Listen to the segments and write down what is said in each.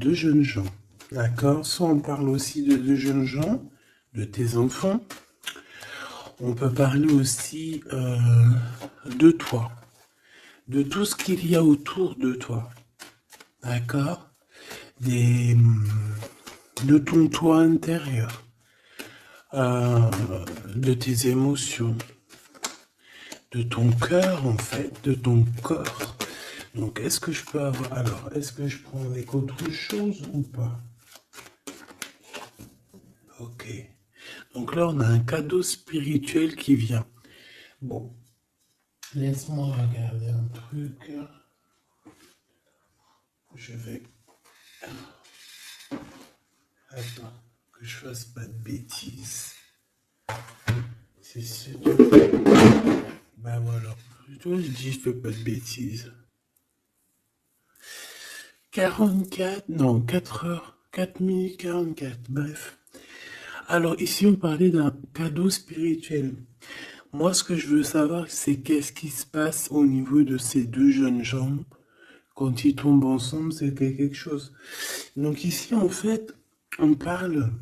deux jeunes gens. D'accord? Soit on parle aussi de deux jeunes gens, de tes enfants. On peut parler aussi de toi, de tout ce qu'il y a autour de toi. D'accord? Des, de ton toi intérieur, euh, de tes émotions, de ton cœur en fait, de ton corps. Donc est-ce que je peux avoir... Alors, est-ce que je prends avec autre chose ou pas? Ok. Donc là, on a un cadeau spirituel qui vient. Bon, laisse-moi regarder un truc. Je vais... Attends, que je fasse pas de bêtises. C'est sûr. Ben voilà. Toi, je dis, je fais pas de bêtises. 44, non, 4 heures, 4 minutes 44, bref. Alors ici, on parlait d'un cadeau spirituel. Moi, ce que je veux savoir, c'est qu'est-ce qui se passe au niveau de ces deux jeunes gens. Quand ils tombent ensemble, c'est quelque chose. Donc ici, en fait, on parle,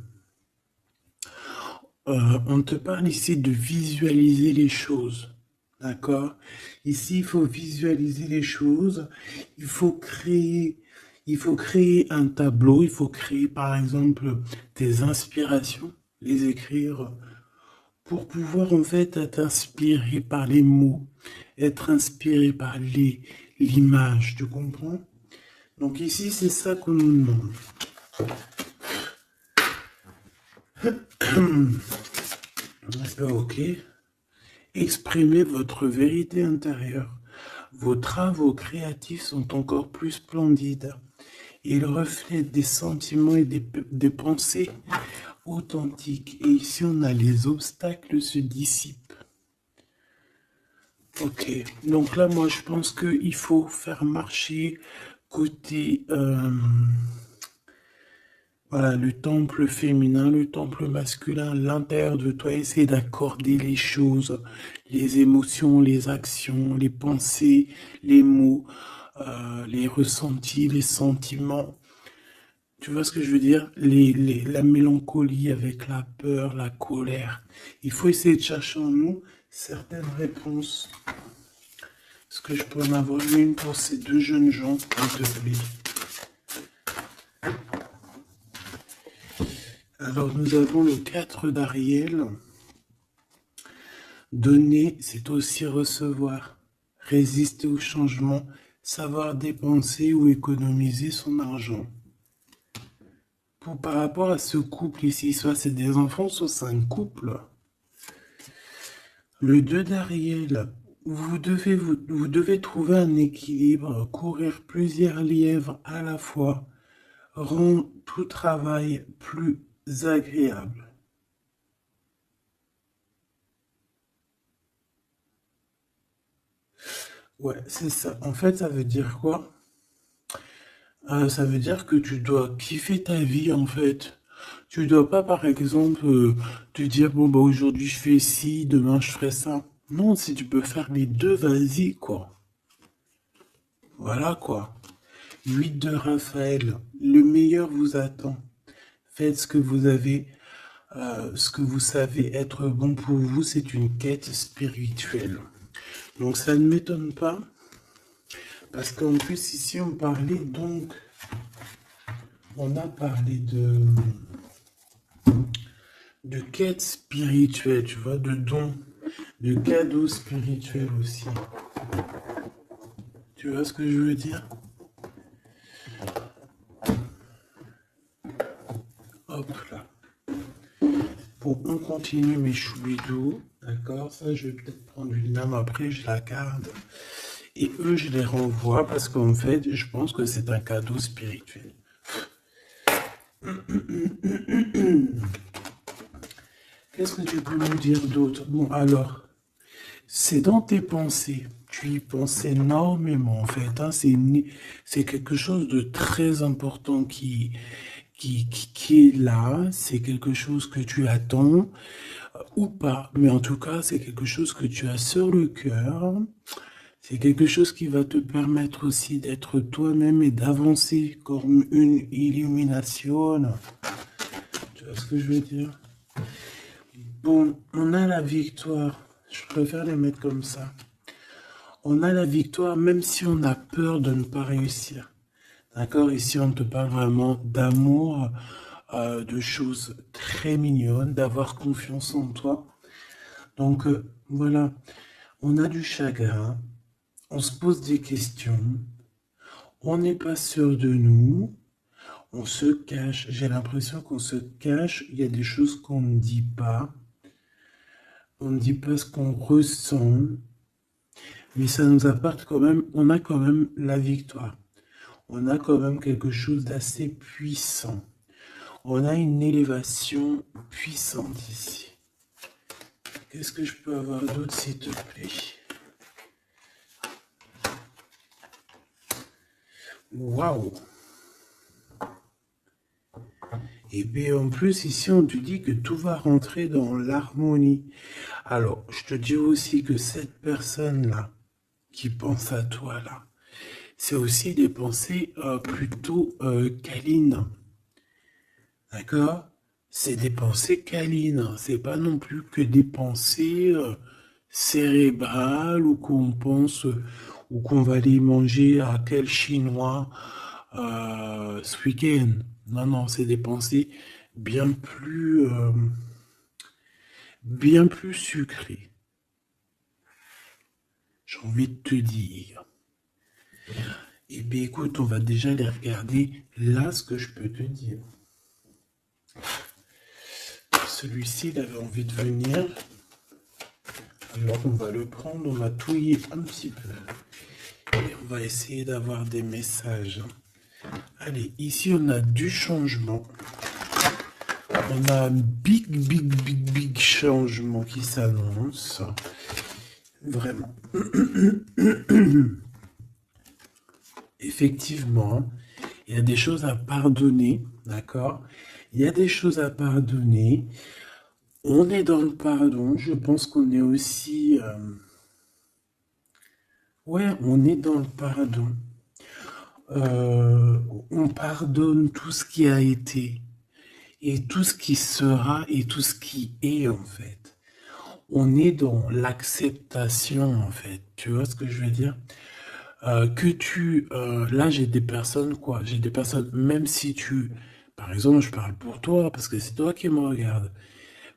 on te parle ici de visualiser les choses. D'accord? Ici, il faut visualiser les choses. Il faut créer, il faut créer un tableau. Il faut créer, par exemple, des inspirations, les écrire pour pouvoir, en fait, être inspiré par les mots, être inspiré par l'image. Tu comprends? Donc ici, c'est ça qu'on nous demande. Ok. Exprimez votre vérité intérieure. Vos travaux créatifs sont encore plus splendides. Ils reflètent des sentiments et des pensées authentiques. Et ici, on a les obstacles se dissipent. Ok. Donc là, moi, je pense qu'il faut faire marcher côté... voilà, le temple féminin, le temple masculin, l'intérieur de toi, essaie d'accorder les choses, les émotions, les actions, les pensées, les mots, les ressentis, les sentiments. Tu vois ce que je veux dire? La mélancolie avec la peur, la colère. Il faut essayer de chercher en nous certaines réponses. Est-ce que je peux en avoir une pour ces deux jeunes gens, s'il te plaît? Alors, nous avons le 4 d'Ariel. Donner, c'est aussi recevoir. Résister au changement, savoir dépenser ou économiser son argent. Par rapport à ce couple ici, soit c'est des enfants, soit c'est un couple. Le 2 d'Ariel, vous devez trouver un équilibre, courir plusieurs lièvres à la fois, rend tout travail plus agréable. Ouais, c'est ça. En fait, ça veut dire quoi? Ça veut dire que tu dois kiffer ta vie, en fait. Tu dois pas, par exemple, te dire, bon, bah, aujourd'hui je fais ci, demain je ferai ça. Non, si tu peux faire les deux, vas-y, quoi. Voilà, quoi. 8 de Raphaël, le meilleur vous attend. Faites ce que vous avez, ce que vous savez être bon pour vous, c'est une quête spirituelle. Donc ça ne m'étonne pas, parce qu'en plus ici on parlait donc, on a parlé de quête spirituelle, tu vois, de dons, de cadeaux spirituels aussi. Tu vois ce que je veux dire? Hop là. Bon, on continue mes choubidous, d'accord? Ça, je vais peut-être prendre une lame après, je la garde. Et eux, je les renvoie parce qu'en fait, je pense que c'est un cadeau spirituel. Qu'est-ce que tu peux nous dire d'autre? Bon, alors, c'est dans tes pensées. Tu y penses énormément, en fait. Hein. C'est quelque chose de très important qui est là. C'est quelque chose que tu attends ou pas. Mais en tout cas, c'est quelque chose que tu as sur le cœur. C'est quelque chose qui va te permettre aussi d'être toi-même et d'avancer comme une illumination. Tu vois ce que je veux dire? Bon, on a la victoire. Je préfère les mettre comme ça. On a la victoire même si on a peur de ne pas réussir. D'accord? Ici, on te parle vraiment d'amour, de choses très mignonnes, d'avoir confiance en toi. Donc, voilà, on a du chagrin, on se pose des questions, on n'est pas sûr de nous, on se cache. J'ai l'impression qu'on se cache, il y a des choses qu'on ne dit pas. On ne dit pas ce qu'on ressent, mais ça nous apporte quand même, on a quand même la victoire. On a quand même quelque chose d'assez puissant. On a une élévation puissante ici. Qu'est-ce que je peux avoir d'autre, s'il te plaît? Waouh! Et puis en plus, ici, on te dit que tout va rentrer dans l'harmonie. Alors, je te dis aussi que cette personne-là, qui pense à toi, là, c'est aussi des pensées plutôt câlines. D'accord? C'est des pensées câlines. C'est pas non plus que des pensées cérébrales ou qu'on pense ou qu'on va aller manger à quel chinois ce week-end. Non, non, c'est des pensées bien bien plus sucrées. J'ai envie de te dire. Eh bien, écoute, on va déjà les regarder. Là, ce que je peux te dire. Celui-ci, il avait envie de venir. Alors, on va le prendre, on va touiller un petit peu. Et on va essayer d'avoir des messages. Allez, ici, on a du changement. On a un big changement qui s'annonce. Vraiment. Effectivement, il y a des choses à pardonner, d'accord? Il y a des choses à pardonner. On est dans le pardon. Je pense qu'on est aussi... Ouais, on est dans le pardon. On pardonne tout ce qui a été et tout ce qui sera et tout ce qui est en fait. On est dans l'acceptation en fait. Tu vois ce que je veux dire? Là j'ai des personnes quoi, j'ai des personnes, même si par exemple je parle pour toi parce que c'est toi qui me regardes,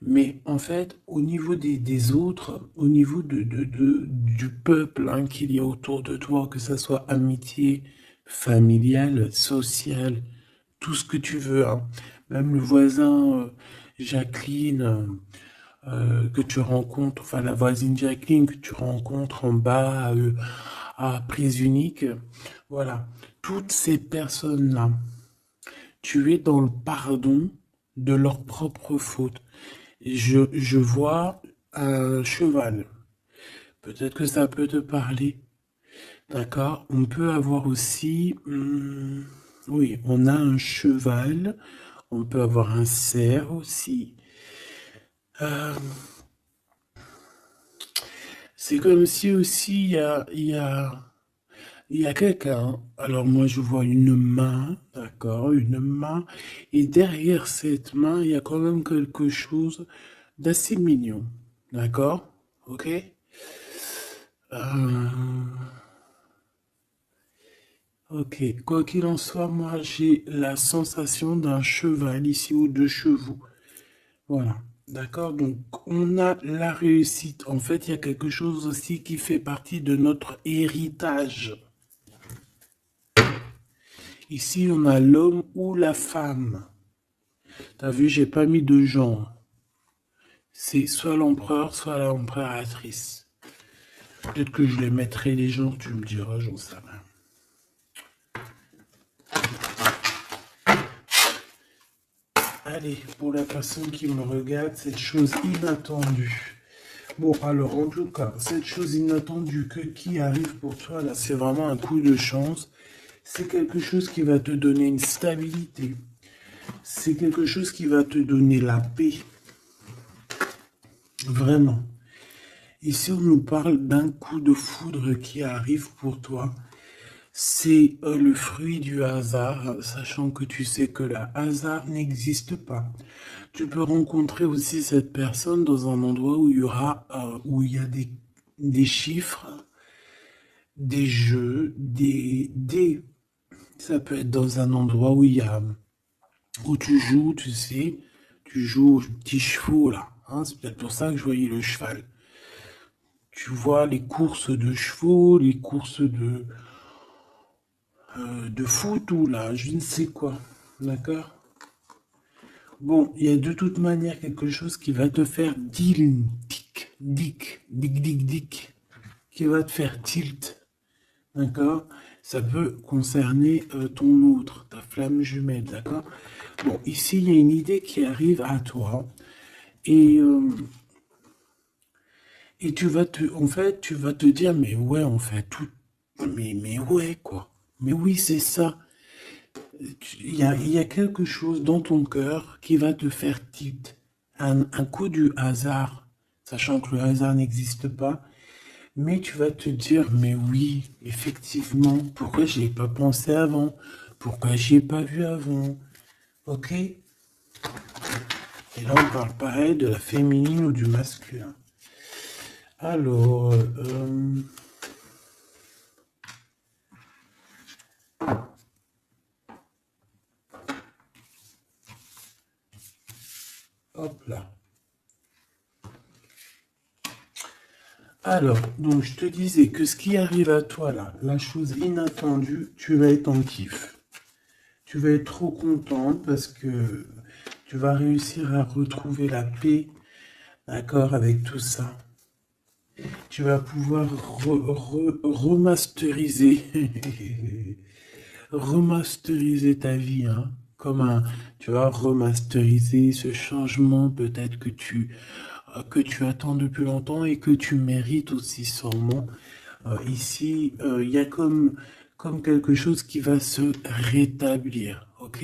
mais en fait au niveau des autres, au niveau du peuple hein, qu'il y a autour de toi, que ça soit amitié, familiale, sociale, tout ce que tu veux, hein. Même le voisin Jacqueline que tu rencontres, enfin la voisine Jacqueline que tu rencontres en bas à prise unique, voilà, toutes ces personnes-là, tu es dans le pardon de leurs propres fautes. Je vois un cheval. Peut-être que ça peut te parler. D'accord? On peut avoir aussi... oui, on a un cheval. On peut avoir un cerf aussi. Euh, c'est comme si aussi il y a quelqu'un. Alors moi je vois une main, d'accord, une main. Et derrière cette main, il y a quand même quelque chose d'assez mignon. D'accord? Ok? Euh, ok. Quoi qu'il en soit, moi j'ai la sensation d'un cheval ici ou de chevaux. Voilà. D'accord? Donc, on a la réussite. En fait, il y a quelque chose aussi qui fait partie de notre héritage. Ici, on a l'homme ou la femme. T'as vu, j'ai pas mis de genre. C'est soit l'empereur, soit l'empereur-actrice. Peut-être que je les mettrai les genres, tu me diras, j'en sais rien. Allez, pour la personne qui me regarde, cette chose inattendue. Bon, alors, en tout cas, cette chose inattendue qui arrive pour toi, là, c'est vraiment un coup de chance. C'est quelque chose qui va te donner une stabilité. C'est quelque chose qui va te donner la paix. Vraiment. Ici, on nous parle d'un coup de foudre qui arrive pour toi. C'est le fruit du hasard, sachant que tu sais que le hasard n'existe pas. Tu peux rencontrer aussi cette personne dans un endroit où il y aura, où il y a des chiffres, des jeux, ça peut être dans un endroit où il y a, où tu joues, tu sais, tu joues aux petits chevaux là. Hein, c'est peut-être pour ça que je voyais le cheval. Tu vois les courses de chevaux, les courses de foot ou là, je ne sais quoi. D'accord? Bon, il y a de toute manière quelque chose qui va te faire dic, qui va te faire tilt. D'accord? Ça peut concerner ton autre, ta flamme jumelle. D'accord? Bon, ici, il y a une idée qui arrive à toi. Et, euh, et en fait, tu vas te dire, mais ouais, on fait tout. Mais ouais, quoi. Mais oui, c'est ça. Il y a quelque chose dans ton cœur qui va te faire tilt. Un coup du hasard, sachant que le hasard n'existe pas, mais tu vas te dire, mais oui, effectivement, pourquoi j'y ai pas pensé avant? Pourquoi j'y ai pas vu avant? Ok? Et là, on parle pareil de la féminine ou du masculin. Alors, hop là. Alors, donc je te disais que ce qui arrive à toi là, la chose inattendue, tu vas être en kiff. Tu vas être trop content parce que tu vas réussir à retrouver la paix, d'accord, avec tout ça. Tu vas pouvoir remasteriser, remasteriser ta vie, hein, tu vas remasteriser ce changement peut-être que tu attends depuis longtemps et que tu mérites aussi sûrement. Ici, il y a comme quelque chose qui va se rétablir, ok?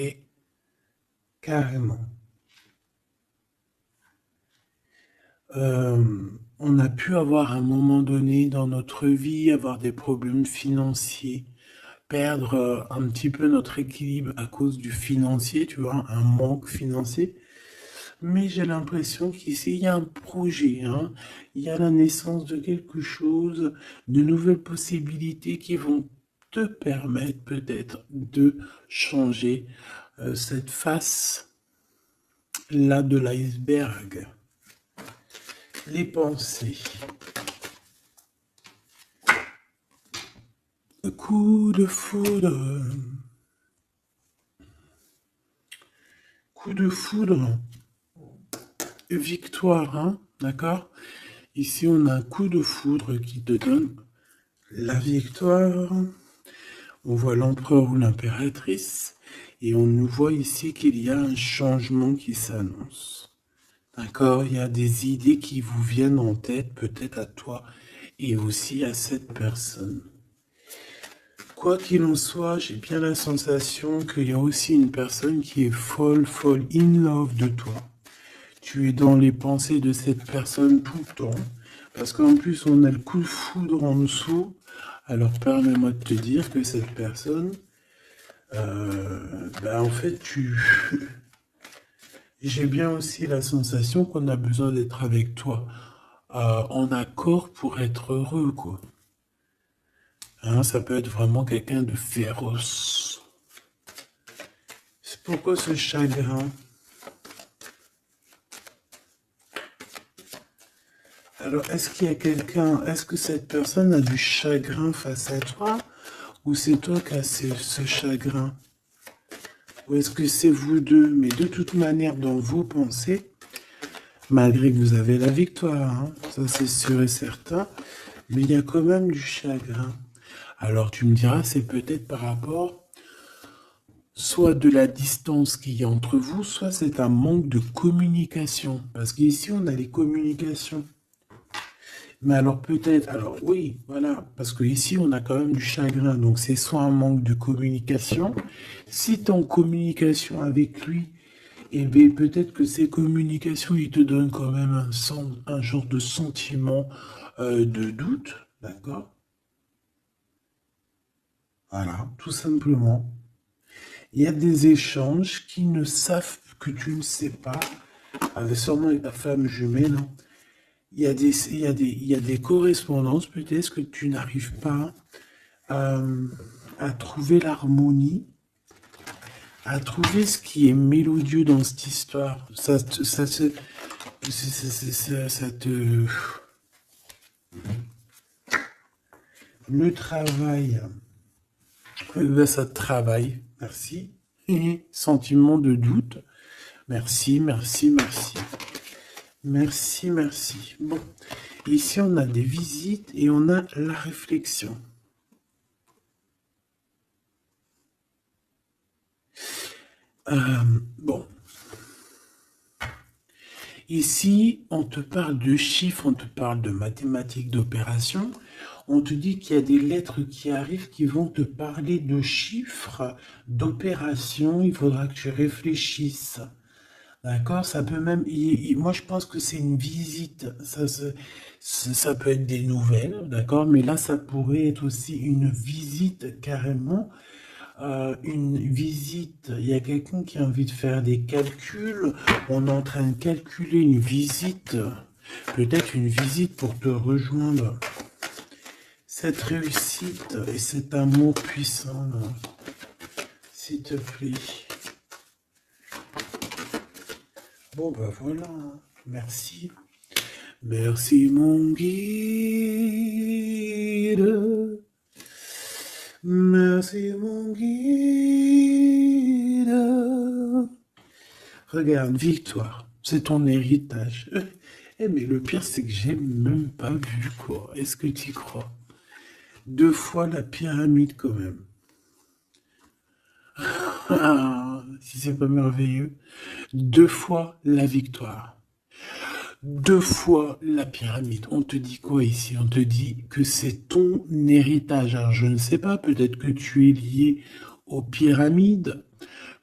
Carrément. On a pu avoir à un moment donné dans notre vie, avoir des problèmes financiers, perdre un petit peu notre équilibre à cause du financier, tu vois, un manque financier. Mais j'ai l'impression qu'ici, il y a un projet, hein. Il y a la naissance de quelque chose, de nouvelles possibilités qui vont te permettre peut-être de changer cette face-là de l'iceberg. Les pensées. Coup de foudre. Coup de foudre. Victoire, hein, d'accord? Ici, on a un coup de foudre qui te donne la victoire. On voit l'empereur ou l'impératrice. Et on nous voit ici qu'il y a un changement qui s'annonce. D'accord? Il y a des idées qui vous viennent en tête, peut-être à toi et aussi à cette personne. Quoi qu'il en soit, j'ai bien la sensation qu'il y a aussi une personne qui est folle in love de toi. Tu es dans les pensées de cette personne tout le temps. Parce qu'en plus, on a le coup de foudre en dessous. Alors, permets-moi de te dire que cette personne, en fait, j'ai bien aussi la sensation qu'on a besoin d'être avec toi en accord pour être heureux, quoi. Hein, ça peut être vraiment quelqu'un de féroce. C'est pourquoi ce chagrin? Alors, est-ce qu'il y a quelqu'un, est-ce que cette personne a du chagrin face à toi, ou c'est toi qui as ce chagrin? Ou est-ce que c'est vous deux? Mais de toute manière, dans vos pensées, malgré que vous avez la victoire, hein, ça c'est sûr et certain, mais il y a quand même du chagrin. Alors tu me diras, c'est peut-être par rapport soit de la distance qu'il y a entre vous, soit c'est un manque de communication. Parce qu'ici, on a les communications. Mais alors peut-être, alors oui, voilà, parce que ici on a quand même du chagrin, donc c'est soit un manque de communication. Si tu es en communication avec lui Et bien, peut-être que ces communications, ils te donnent quand même un genre de sentiment de doute, d'accord? Voilà, tout simplement. Il y a des échanges qui ne savent que tu ne sais pas, avec sûrement avec ta femme jumelle, hein. Il y a des correspondances peut-être que tu n'arrives pas à, à trouver l'harmonie, à trouver ce qui est mélodieux dans cette histoire. Ça te... Le travail, ça te travaille. Merci. Sentiment de doute. Merci, merci, merci. Merci, merci. Bon, ici on a des visites et on a la réflexion. Bon. Ici, on te parle de chiffres, on te parle de mathématiques, d'opérations. On te dit qu'il y a des lettres qui arrivent qui vont te parler de chiffres, d'opérations. Il faudra que tu réfléchisses. D'accord? Ça peut même... moi, je pense que c'est une visite. Ça peut être des nouvelles, d'accord? Mais là, ça pourrait être aussi une visite carrément. Une visite, il y a quelqu'un qui a envie de faire des calculs, on est en train de calculer une visite, peut-être une visite pour te rejoindre. Cette réussite et cet amour puissant, s'il te plaît. Bon, ben voilà, merci. Merci mon guide. Merci mon guide. Regarde, victoire, c'est ton héritage. Eh mais le pire c'est que j'ai même pas vu quoi. Est-ce que tu y crois? 2 fois la pyramide quand même. Ah, si c'est pas merveilleux. 2 fois la victoire. 2 fois la pyramide. On te dit quoi ici? On te dit que c'est ton héritage. Alors je ne sais pas, peut-être que tu es lié aux pyramides.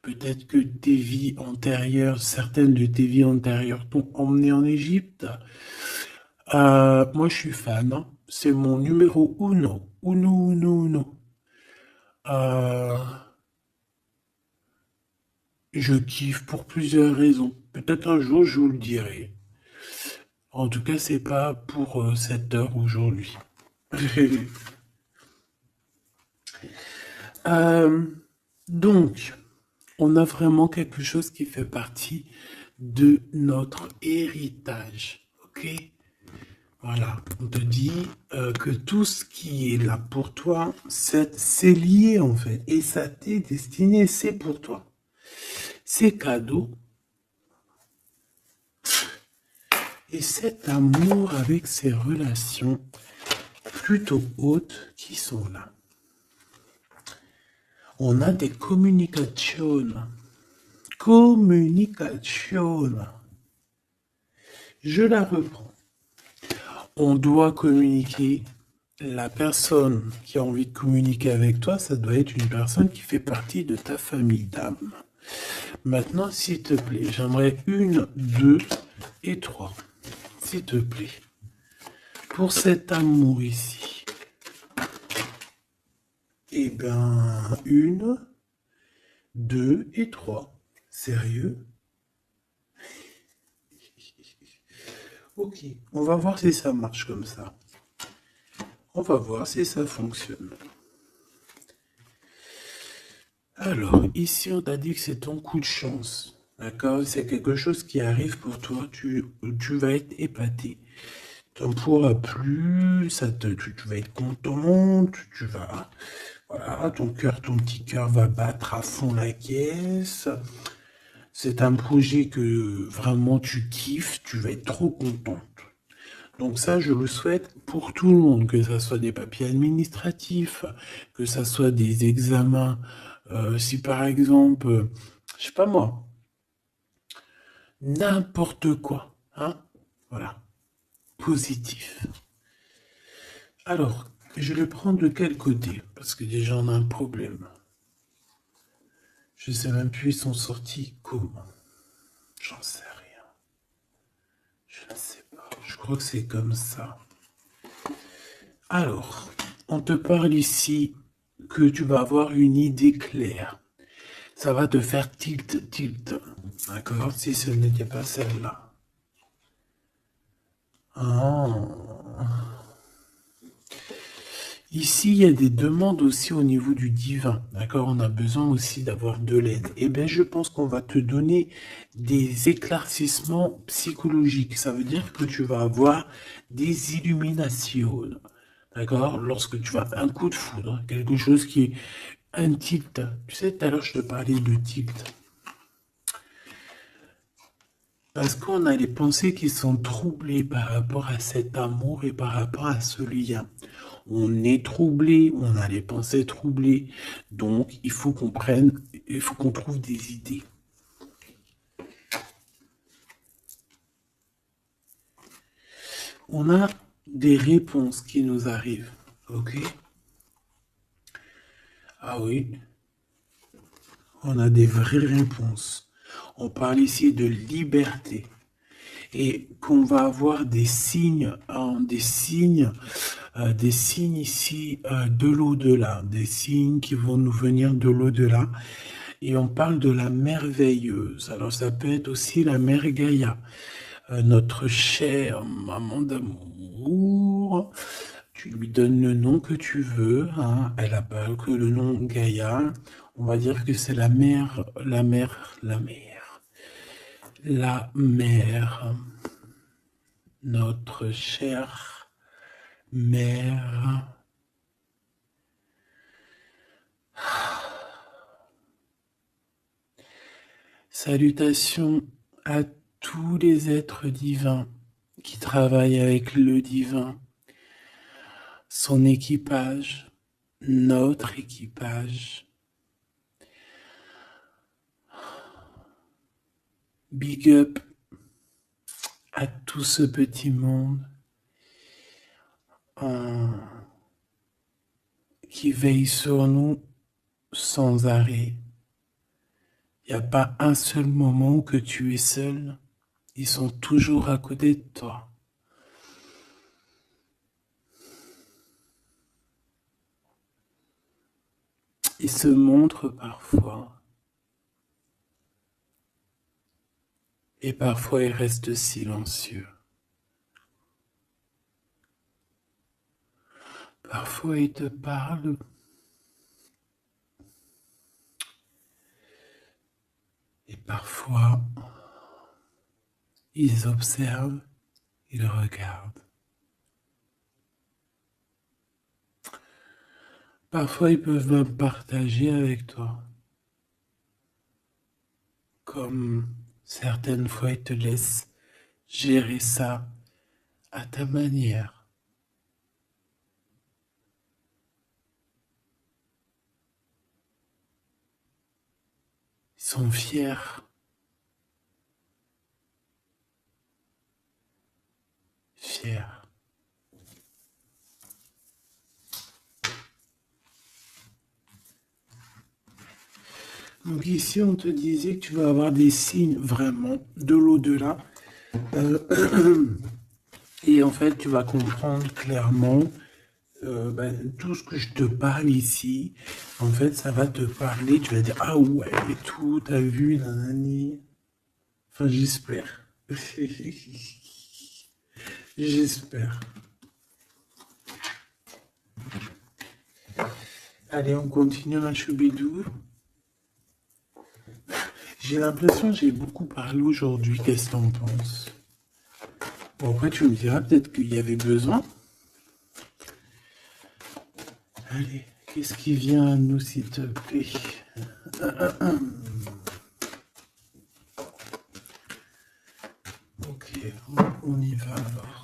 Peut-être que tes vies antérieures, certaines de tes vies antérieures t'ont emmené en Égypte. Moi, je suis fan, hein. C'est mon numéro uno. Uno, uno, uno. Euh, je kiffe pour plusieurs raisons. Peut-être un jour, je vous le dirai. En tout cas, c'est pas pour cette heure aujourd'hui. Euh, donc, on a vraiment quelque chose qui fait partie de notre héritage. Ok? Voilà, on te dit que tout ce qui est là pour toi, c'est lié en fait. Et ça t'est destiné, c'est pour toi. C'est cadeau. Et cet amour avec ces relations plutôt hautes qui sont là. On a des communications. Communication. Je la reprends. On doit communiquer. La personne qui a envie de communiquer avec toi, ça doit être une personne qui fait partie de ta famille d'âme. Maintenant, s'il te plaît, j'aimerais 1, 2 et 3. S'il te plaît. Pour cet amour ici. Eh bien, 1, 2 et 3. Sérieux? Ok, on va voir si ça marche comme ça. On va voir si ça fonctionne. Alors, ici, on t'a dit que c'est ton coup de chance. D'accord? C'est quelque chose qui arrive pour toi. Tu vas être épaté. Tu n'en pourras plus. Tu vas être content. Tu vas... Voilà, ton petit cœur va battre à fond la caisse. C'est un projet que vraiment tu kiffes. Tu vas être trop contente. Donc ça, je le souhaite pour tout le monde, que ça soit des papiers administratifs, que ça soit des examens. Si par exemple, je sais pas moi, n'importe quoi, hein, voilà, positif. Alors, je le prends de quel côté? Parce que déjà on a un problème. Je sais même plus ils sont sortis comment. J'en sais rien. Je ne sais pas. Je crois que c'est comme ça. Alors, on te parle ici que tu vas avoir une idée claire. Ça va te faire tilt, tilt. D'accord? Si ce n'était pas celle-là. Ah. Ici, il y a des demandes aussi au niveau du divin. D'accord? On a besoin aussi d'avoir de l'aide. Eh bien, je pense qu'on va te donner des éclaircissements psychologiques. Ça veut dire que tu vas avoir des illuminations. D'accord? Lorsque tu vas un coup de foudre, quelque chose qui est un tilt. Tu sais, tout à l'heure, je te parlais de tilt. Parce qu'on a les pensées qui sont troublées par rapport à cet amour et par rapport à ce lien. On est troublé, on a les pensées troublées. Donc, il faut qu'on prenne, il faut qu'on trouve des idées. On a des réponses qui nous arrivent. Ok? Ah oui, on a des vraies réponses. On parle ici de liberté. Et qu'on va avoir des signes, hein, des signes ici de l'au-delà, des signes qui vont nous venir de l'au-delà. Et on parle de la merveilleuse. Alors ça peut être aussi la mère Gaïa, notre chère maman d'amour. Tu lui donnes le nom que tu veux, hein. Elle n'a pas que le nom Gaïa. On va dire que c'est la mère, la mère, notre chère mère. Salutations à tous les êtres divins qui travaillent avec le divin, son équipage, notre équipage. Big up à tout ce petit monde qui veille sur nous sans arrêt. Il n'y a pas un seul moment où que tu es seul. Ils sont toujours à côté de toi. Ils se montrent parfois. Et parfois ils restent silencieux. Parfois ils te parlent. Et parfois ils observent, ils regardent. Parfois ils peuvent même partager avec toi. Comme certaines fois ils te laissent gérer ça à ta manière. Ils sont fiers. Fiers. Donc ici, on te disait que tu vas avoir des signes vraiment de l'au-delà. Et en fait, tu vas comprendre clairement tout ce que je te parle ici. En fait, ça va te parler. Tu vas dire, ah ouais, et tout, t'as vu, nanani. Enfin, j'espère. J'espère. Allez, on continue, ma choubidou. J'ai l'impression que j'ai beaucoup parlé aujourd'hui. Qu'est-ce que t'en penses? Bon, après, tu me diras peut-être qu'il y avait besoin. Allez, qu'est-ce qui vient à nous, s'il te plaît? Ok, on y va alors.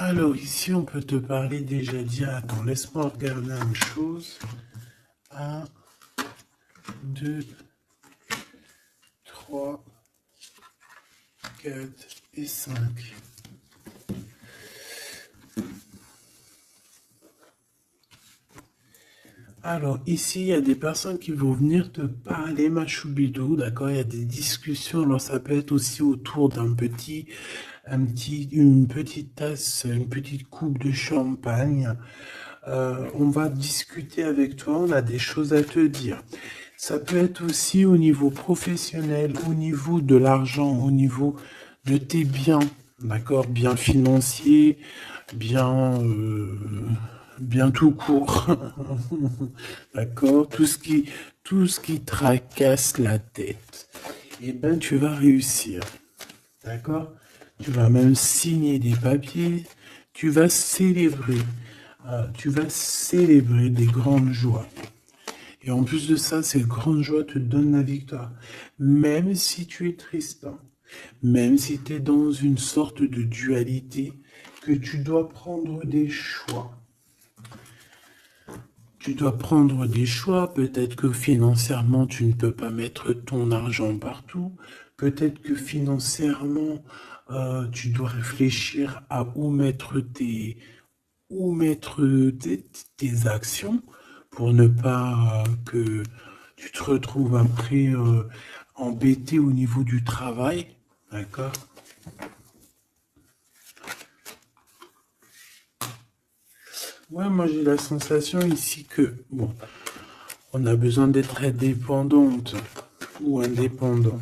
Alors ici, on peut te parler déjà dire, attends, laisse-moi regarder une chose. 1, 2, 3, 4 et 5. Alors, ici, il y a des personnes qui vont venir te parler, ma choubidou, d'accord? Il y a des discussions, alors ça peut être aussi autour une petite tasse, une petite coupe de champagne. On va discuter avec toi, on a des choses à te dire. Ça peut être aussi au niveau professionnel, au niveau de l'argent, au niveau de tes biens, d'accord? Biens financiers, bien tout court, d'accord? Tout ce qui tracasse la tête, eh ben, tu vas réussir, d'accord? Tu vas même signer des papiers, tu vas célébrer, tu vas célébrer des grandes joies. Et en plus de ça, ces grandes joies te donnent la victoire. Même si tu es triste, hein, même si tu es dans une sorte de dualité, que tu dois prendre des choix. Tu dois prendre des choix. Peut-être que financièrement, tu ne peux pas mettre ton argent partout. Peut-être que financièrement, tu dois réfléchir à tes actions pour ne pas que tu te retrouves après embêté au niveau du travail. D'accord? Ouais, moi j'ai la sensation ici que, bon, on a besoin d'être indépendante ou indépendant.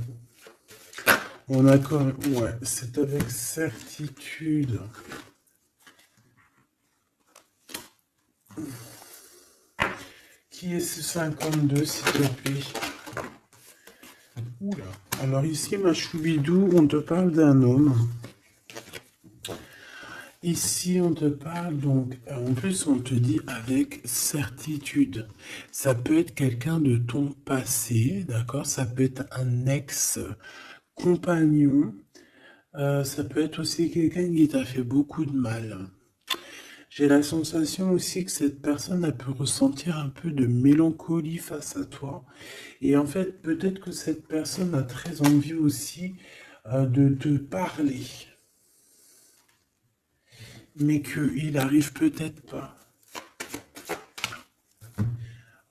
On a quand même, ouais, c'est avec certitude. Qui est ce 52, s'il te plaît? Oula. Alors ici, ma choubidou, on te parle d'un homme. Ici, on te parle donc, en plus, on te dit avec certitude. Ça peut être quelqu'un de ton passé, d'accord? Ça peut être un ex-compagnon. Ça peut être aussi quelqu'un qui t'a fait beaucoup de mal. J'ai la sensation aussi que cette personne a pu ressentir un peu de mélancolie face à toi. Et en fait, peut-être que cette personne a très envie aussi de te parler, mais qu'il arrive peut-être pas.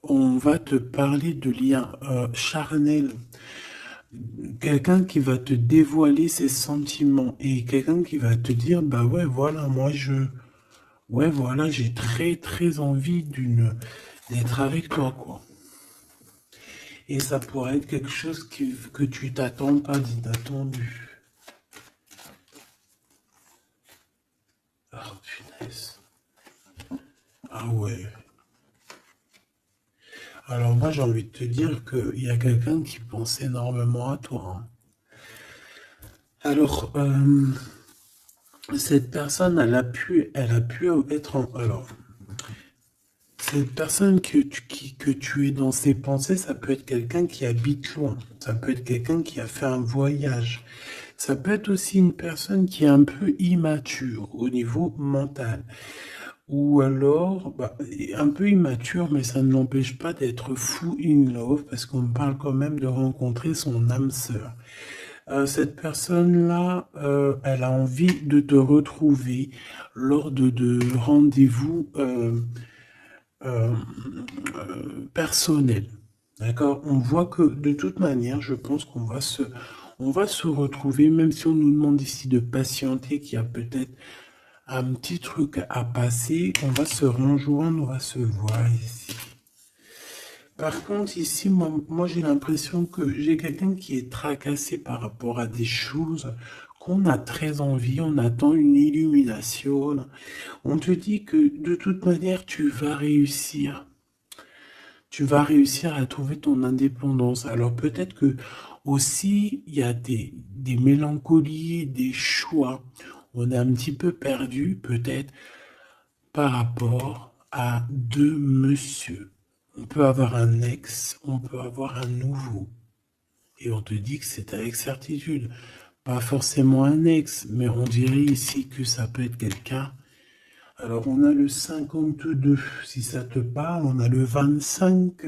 On va te parler de liens charnels. Quelqu'un qui va te dévoiler ses sentiments et quelqu'un qui va te dire, bah ouais, voilà, ouais, voilà, j'ai très, très envie d'être avec toi, quoi. Et ça pourrait être quelque chose que tu t'attends pas d'inattendu. Ah, punaise. Ah ouais. Alors moi, j'ai envie de te dire qu'il y a quelqu'un qui pense énormément à toi, hein. Alors, cette personne, elle a pu être alors, cette personne que tu es dans ses pensées, ça peut être quelqu'un qui habite loin. Ça peut être quelqu'un qui a fait un voyage. Ça peut être aussi une personne qui est un peu immature au niveau mental. Ou alors, bah, un peu immature, mais ça ne l'empêche pas d'être fou in love, parce qu'on parle quand même de rencontrer son âme sœur. Cette personne-là, elle a envie de te retrouver lors de rendez-vous euh, personnels. D'accord? On voit que de toute manière, je pense on va se retrouver, même si on nous demande ici de patienter, qu'il y a peut-être un petit truc à passer, on va se rejoindre, on va se voir ici. Par contre, ici, moi j'ai l'impression que j'ai quelqu'un qui est tracassé par rapport à des choses qu'on a très envie, on attend une illumination. On te dit que de toute manière, tu vas réussir. Tu vas réussir à trouver ton indépendance. Alors peut-être que aussi, il y a des mélancolies, des choix. On est un petit peu perdu, peut-être, par rapport à deux monsieur. On peut avoir un ex, on peut avoir un nouveau. Et on te dit que c'est avec certitude. Pas forcément un ex, mais on dirait ici que ça peut être quelqu'un Alors, on a le 52, si ça te parle, on a le 25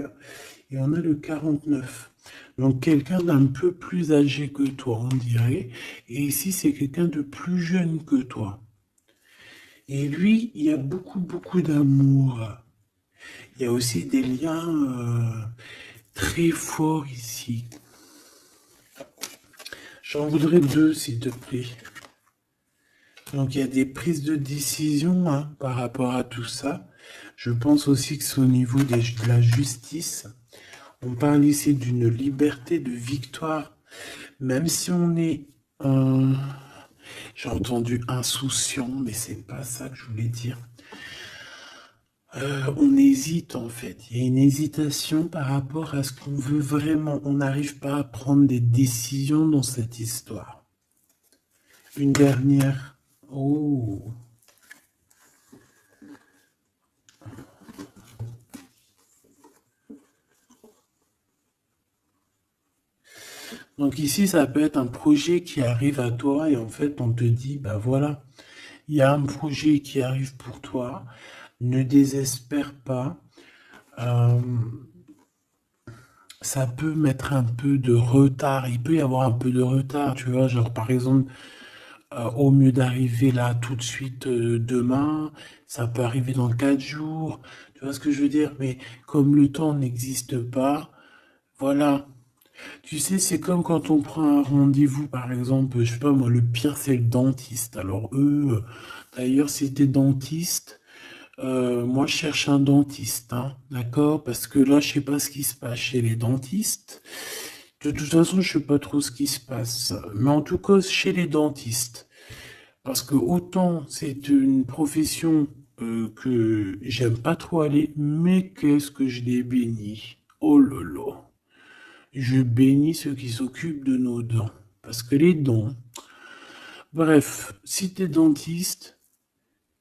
et on a le 49. Donc, quelqu'un d'un peu plus âgé que toi, on dirait. Et ici, c'est quelqu'un de plus jeune que toi. Et lui, il y a beaucoup, beaucoup d'amour. Il y a aussi des liens très forts ici. J'en voudrais deux, s'il te plaît. Donc il y a des prises de décision hein, par rapport à tout ça. Je pense aussi que c'est au niveau de la justice. On parle ici d'une liberté de victoire, même si on est, j'ai entendu insouciant, mais c'est pas ça que je voulais dire. On hésite en fait. Il y a une hésitation par rapport à ce qu'on veut vraiment. On n'arrive pas à prendre des décisions dans cette histoire. Une dernière. Oh. Donc ici, ça peut être un projet qui arrive à toi et en fait, on te dit, bah voilà, il y a un projet qui arrive pour toi. Ne désespère pas. Euh, Ça peut mettre un peu de retard. Il peut y avoir un peu de retard, tu vois. Genre, par exemple, au mieux d'arriver là tout de suite demain, ça peut arriver dans 4 jours. Tu vois ce que je veux dire? Mais comme le temps n'existe pas, voilà. Tu sais, c'est comme quand on prend un rendez-vous, par exemple, je sais pas moi, le pire c'est le dentiste. Alors eux, d'ailleurs, si t'es dentiste, moi je cherche un dentiste, hein, d'accord? Parce que là, je sais pas ce qui se passe chez les dentistes. De toute façon, je sais pas trop ce qui se passe. Mais en tout cas, chez les dentistes. Parce que autant c'est une profession que j'aime pas trop aller, mais qu'est-ce que je l'ai béni. Oh là là. Je bénis ceux qui s'occupent de nos dents. Parce que les dents, bref, si tu es dentiste,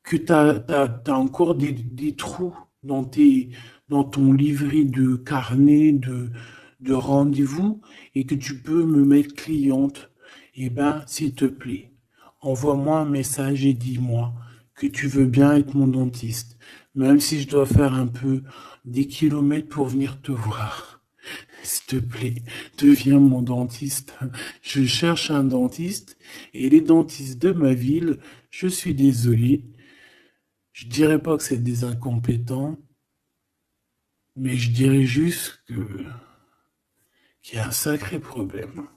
que tu as encore des trous dans ton livret de carnet de rendez-vous et que tu peux me mettre cliente, eh ben, s'il te plaît, envoie-moi un message et dis-moi que tu veux bien être mon dentiste, même si je dois faire un peu des kilomètres pour venir te voir. S'il te plaît, deviens mon dentiste. Je cherche un dentiste et les dentistes de ma ville, je suis désolé, je dirais pas que c'est des incompétents, mais je dirais juste qu'il y a un sacré problème.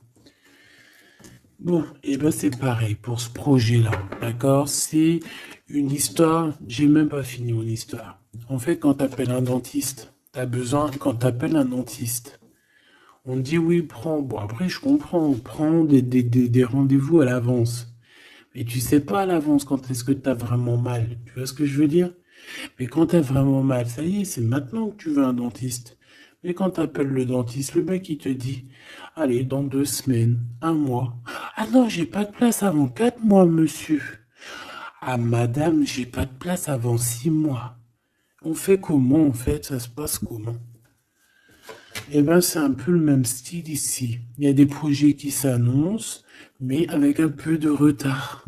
Bon, et ben c'est pareil pour ce projet-là, d'accord? C'est une histoire, j'ai même pas fini mon histoire. En fait, quand t'appelles un dentiste, t'as besoin, quand t'appelles un dentiste, on dit oui, prends. Bon, après, je comprends, prends des rendez-vous à l'avance. Mais tu sais pas à l'avance quand est-ce que t'as vraiment mal. Tu vois ce que je veux dire? Mais quand t'as vraiment mal, ça y est, c'est maintenant que tu veux un dentiste. Mais quand t'appelles le dentiste, le mec, il te dit, allez, dans 2 semaines, un mois. Ah non, j'ai pas de place avant 4 mois, monsieur. Ah, madame, j'ai pas de place avant 6 mois. On fait comment, en fait? Ça se passe comment? Eh ben, c'est un peu le même style ici. Il y a des projets qui s'annoncent, mais avec un peu de retard.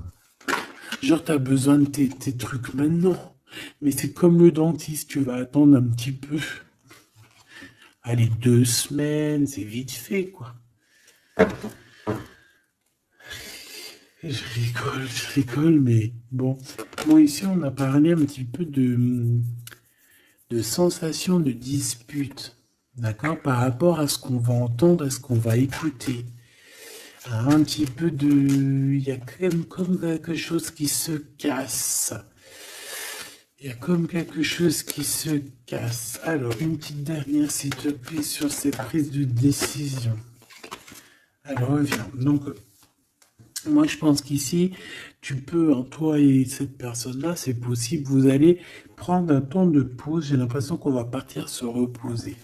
Genre, t'as besoin de tes trucs maintenant. Mais c'est comme le dentiste, tu vas attendre un petit peu. Allez, 2 semaines, c'est vite fait, quoi. Je rigole, mais bon. Bon, ici, on a parlé un petit peu de sensation de dispute. D'accord? Par rapport à ce qu'on va entendre, à ce qu'on va écouter. Un petit peu de... Il y a comme quelque chose qui se casse. Il y a comme quelque chose qui se casse. Alors, une petite dernière, s'il te plaît, sur cette prise de décision. Alors, reviens. Donc, moi, je pense qu'ici, tu peux, hein, toi et cette personne-là, c'est possible, vous allez prendre un temps de pause. J'ai l'impression qu'on va partir se reposer.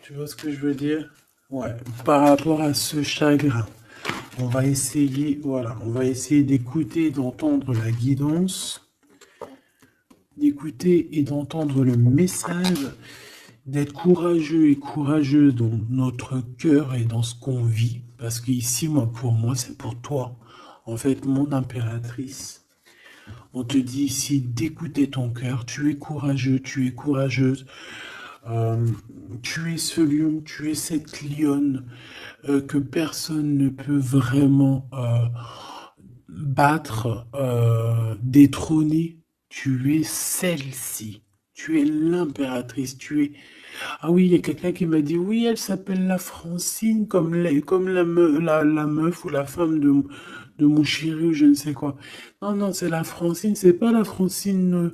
Tu vois ce que je veux dire? Ouais, par rapport à ce chagrin. On va essayer, voilà, on va essayer d'écouter et d'entendre la guidance, d'écouter et d'entendre le message, d'être courageux et courageuse dans notre cœur et dans ce qu'on vit. Parce qu'ici, moi, pour moi, c'est pour toi. En fait, mon impératrice. On te dit ici d'écouter ton cœur. Tu es courageux, tu es courageuse. Euh, Tu es ce lion, tu es cette lionne que personne ne peut vraiment battre, détrôner. Tu es celle-ci. Tu es l'impératrice. Tu es... Ah oui, il y a quelqu'un qui m'a dit, oui, elle s'appelle la Francine, comme la meuf ou la femme de mon chéri ou je ne sais quoi. Non, non, c'est la Francine, c'est pas la Francine.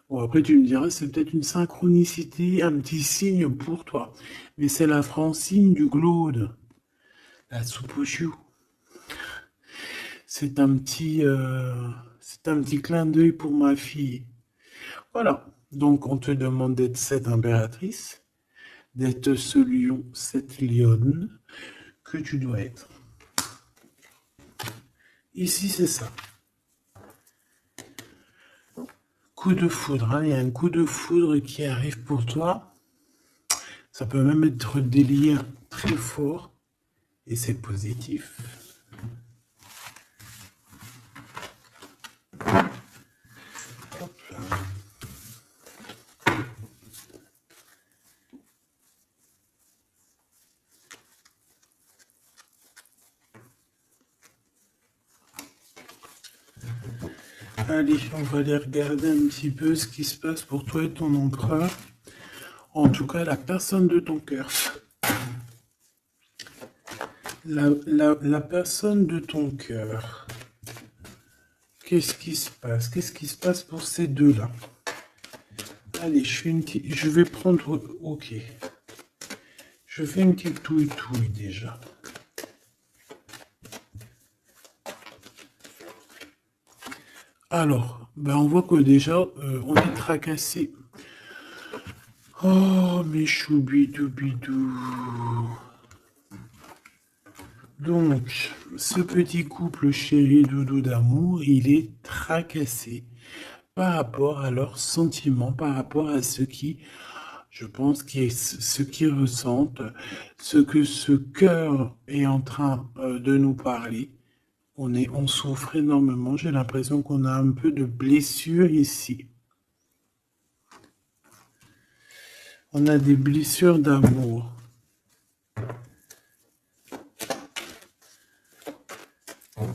Bon, après, tu me diras, c'est peut-être une synchronicité, un petit signe pour toi. Mais c'est la Francine du Glaude, la soupe aux choux. C'est un petit clin d'œil pour ma fille. Voilà. Donc, on te demande d'être cette impératrice, d'être ce lion, cette lionne que tu dois être. Ici, c'est ça. Coup de foudre, hein. Il y a un coup de foudre qui arrive pour toi. Ça peut même être des liens très forts et c'est positif. Hop là. Allez, on va aller regarder un petit peu ce qui se passe pour toi et ton empereur. En tout cas, la personne de ton cœur. La personne de ton cœur. Qu'est-ce qui se passe? Qu'est-ce qui se passe pour ces deux-là? Allez, je vais prendre... Ok. Je fais une petite touille déjà. Alors, ben on voit que déjà, on est tracassé. Oh, mes choubidou-bidou. Donc, ce petit couple chéri doudou d'amour, il est tracassé par rapport à leurs sentiments, par rapport à ce qui, je pense, ce qu'ils ressentent, ce que ce cœur est en train de nous parler. On souffre énormément. J'ai l'impression qu'on a un peu de blessure ici. On a des blessures d'amour. Ok.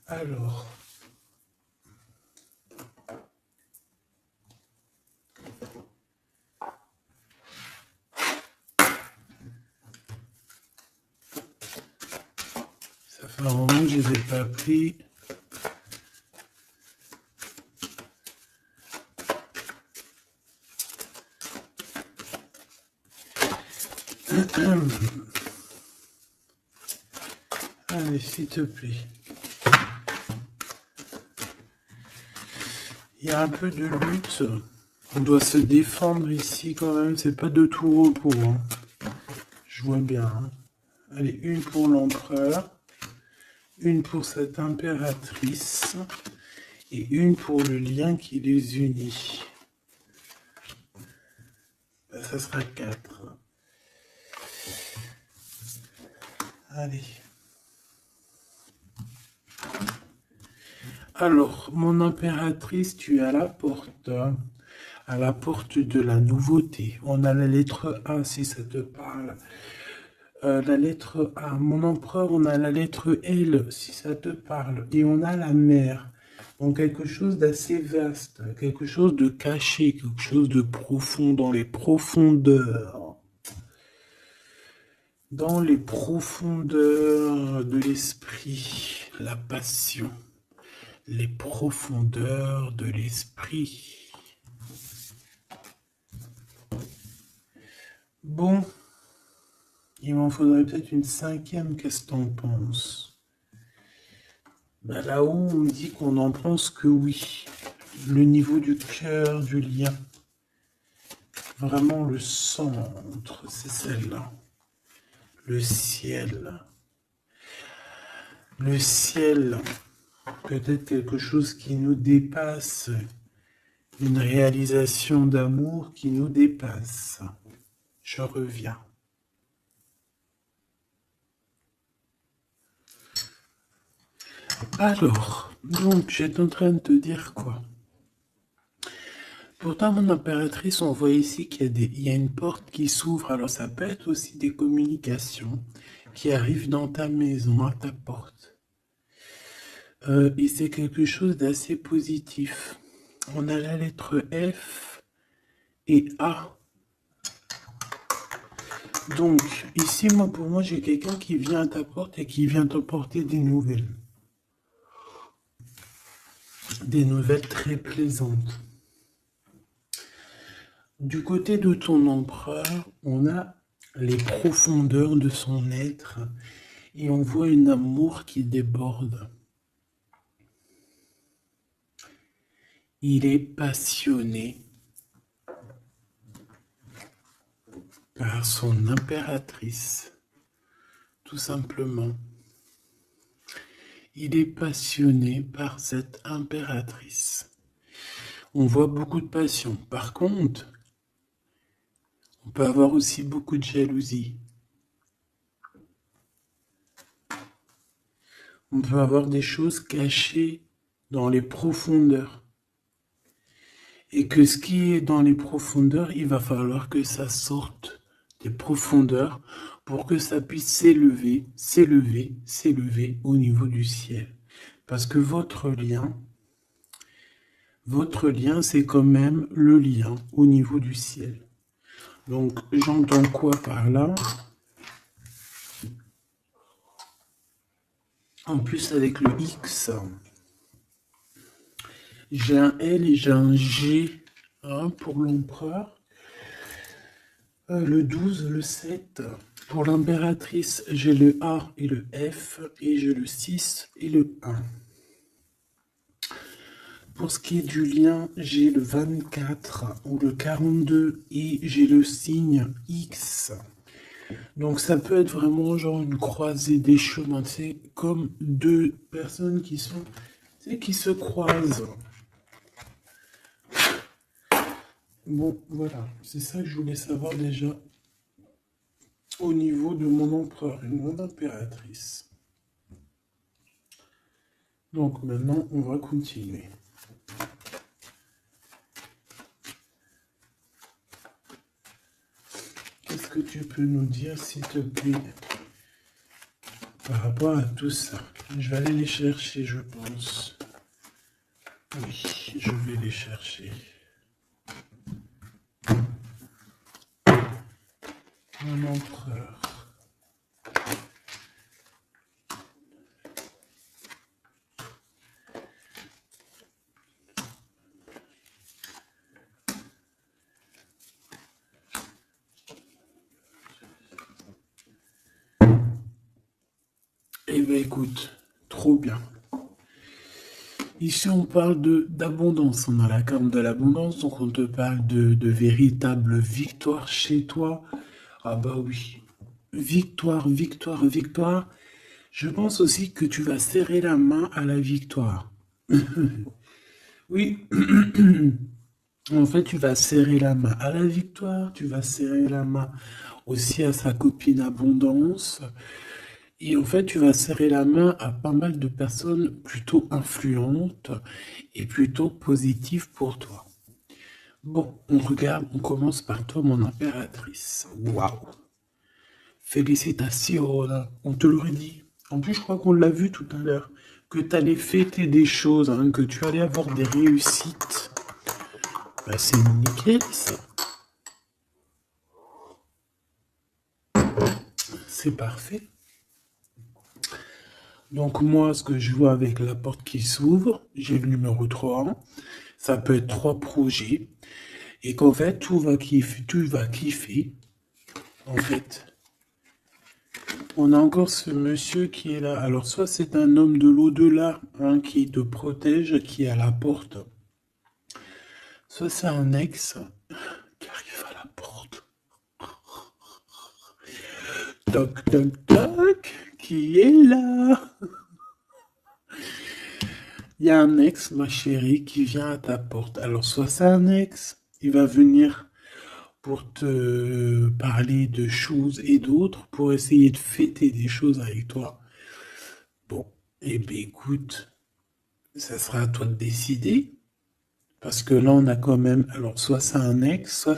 Alors. Ça fait un moment que je les ai pas pris. Allez, s'il te plaît. Il y a un peu de lutte. On doit se défendre ici quand même. C'est pas de tout repos. Hein. Je vois bien. Hein. Allez, une pour l'empereur. Une pour cette impératrice. Et une pour le lien qui les unit. Ben, ça sera 4. Allez. Alors, mon impératrice, tu es à la porte de la nouveauté. On a la lettre A si ça te parle. La lettre A. Mon empereur, on a la lettre L si ça te parle. Et on a la mer. Donc quelque chose d'assez vaste, quelque chose de caché, quelque chose de profond dans les profondeurs. Dans les profondeurs de l'esprit, la passion. Les profondeurs de l'esprit. Bon, il m'en faudrait peut-être une 5e, qu'est-ce que t'en penses? Ben là-haut, on me dit qu'on en pense que oui. Le niveau du cœur, du lien. Vraiment le centre, c'est celle-là. Le ciel. Le ciel. Peut-être quelque chose qui nous dépasse, Une réalisation d'amour qui nous dépasse. Je reviens. Alors, donc, j'étais en train de te dire quoi? Pourtant, mon impératrice, on voit ici qu'il y a une porte qui s'ouvre. Alors, ça peut être aussi des communications qui arrivent dans ta maison, à ta porte. Et c'est quelque chose d'assez positif. On a la lettre F et A. Donc, ici, pour moi, j'ai quelqu'un qui vient à ta porte et qui vient t'apporter des nouvelles. Des nouvelles très plaisantes. Du côté de ton empereur, on a les profondeurs de son être et on voit un amour qui déborde. Il est passionné par son impératrice, tout simplement. Il est passionné par cette impératrice. On voit beaucoup de passion. Par contre, on peut avoir aussi beaucoup de jalousie. On peut avoir des choses cachées dans les profondeurs. Et que ce qui est dans les profondeurs, il va falloir que ça sorte des profondeurs pour que ça puisse s'élever, s'élever, s'élever au niveau du ciel. Parce que votre lien, c'est quand même le lien au niveau du ciel. Donc, j'entends quoi par là? En plus, avec le X, j'ai un L et j'ai un G pour l'empereur. Le 12, le 7. Pour l'impératrice, j'ai le A et le F. Et j'ai le 6 et le 1. Pour ce qui est du lien, j'ai le 24 ou le 42 et j'ai le signe X. Donc ça peut être vraiment genre une croisée des chemins, c'est comme deux personnes qui se croisent. Bon, voilà, c'est ça que je voulais savoir déjà au niveau de mon empereur et mon impératrice. Donc maintenant, on va continuer. Qu'est-ce que tu peux nous dire, s'il te plaît, par rapport à tout ça? Je vais aller les chercher, je pense. Oui, je vais les chercher. Mon empereur. Eh bien, écoute, trop bien. Ici, on parle d'abondance. On a la carte de l'abondance, donc on te parle de véritable victoire chez toi. Ah bah oui. Victoire, victoire, victoire. Je pense aussi que tu vas serrer la main à la victoire. Oui. En fait, tu vas serrer la main à la victoire, tu vas serrer la main aussi à sa copine abondance. Et en fait, tu vas serrer la main à pas mal de personnes plutôt influentes et plutôt positives pour toi. Bon, on regarde, on commence par toi, mon impératrice. Waouh! Félicitations, on te l'aurait dit. En plus, je crois qu'on l'a vu tout à l'heure, que tu allais fêter des choses, que tu allais avoir des réussites. Bah, c'est nickel, ça. C'est parfait. Donc moi, ce que je vois avec la porte qui s'ouvre, j'ai le numéro 3. Ça peut être 3 projets. Et qu'en fait, tu vas kiffer. En fait, on a encore ce monsieur qui est là. Alors, soit c'est un homme de l'au-delà qui te protège, qui est à la porte. Soit c'est un ex qui arrive à la porte. Toc, toc, toc, qui est là? il y a un ex, ma chérie, qui vient à ta porte. Alors, soit c'est un ex, il va venir pour te parler de choses et d'autres, pour essayer de fêter des choses avec toi. Bon, eh bien, écoute, ça sera à toi de décider. Parce que là, on a quand même, alors, soit c'est un ex, soit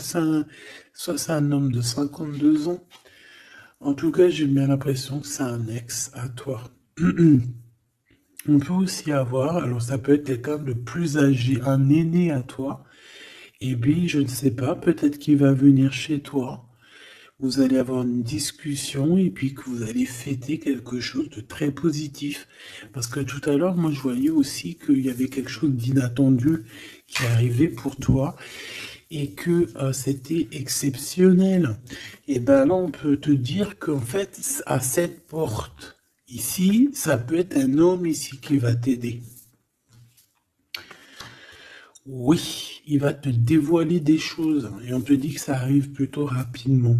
c'est un homme de 52 ans. En tout cas, j'ai bien l'impression que c'est un ex à toi. On peut aussi avoir, alors ça peut être quelqu'un de plus âgé, un aîné à toi. Et puis, je ne sais pas, peut-être qu'il va venir chez toi. Vous allez avoir une discussion et puis que vous allez fêter quelque chose de très positif. Parce que tout à l'heure, moi, je voyais aussi qu'il y avait quelque chose d'inattendu qui arrivait pour toi et que c'était exceptionnel. Et ben là, on peut te dire qu'en fait, à cette porte ici, ça peut être un homme ici qui va t'aider. Oui, il va te dévoiler des choses et on te dit que ça arrive plutôt rapidement.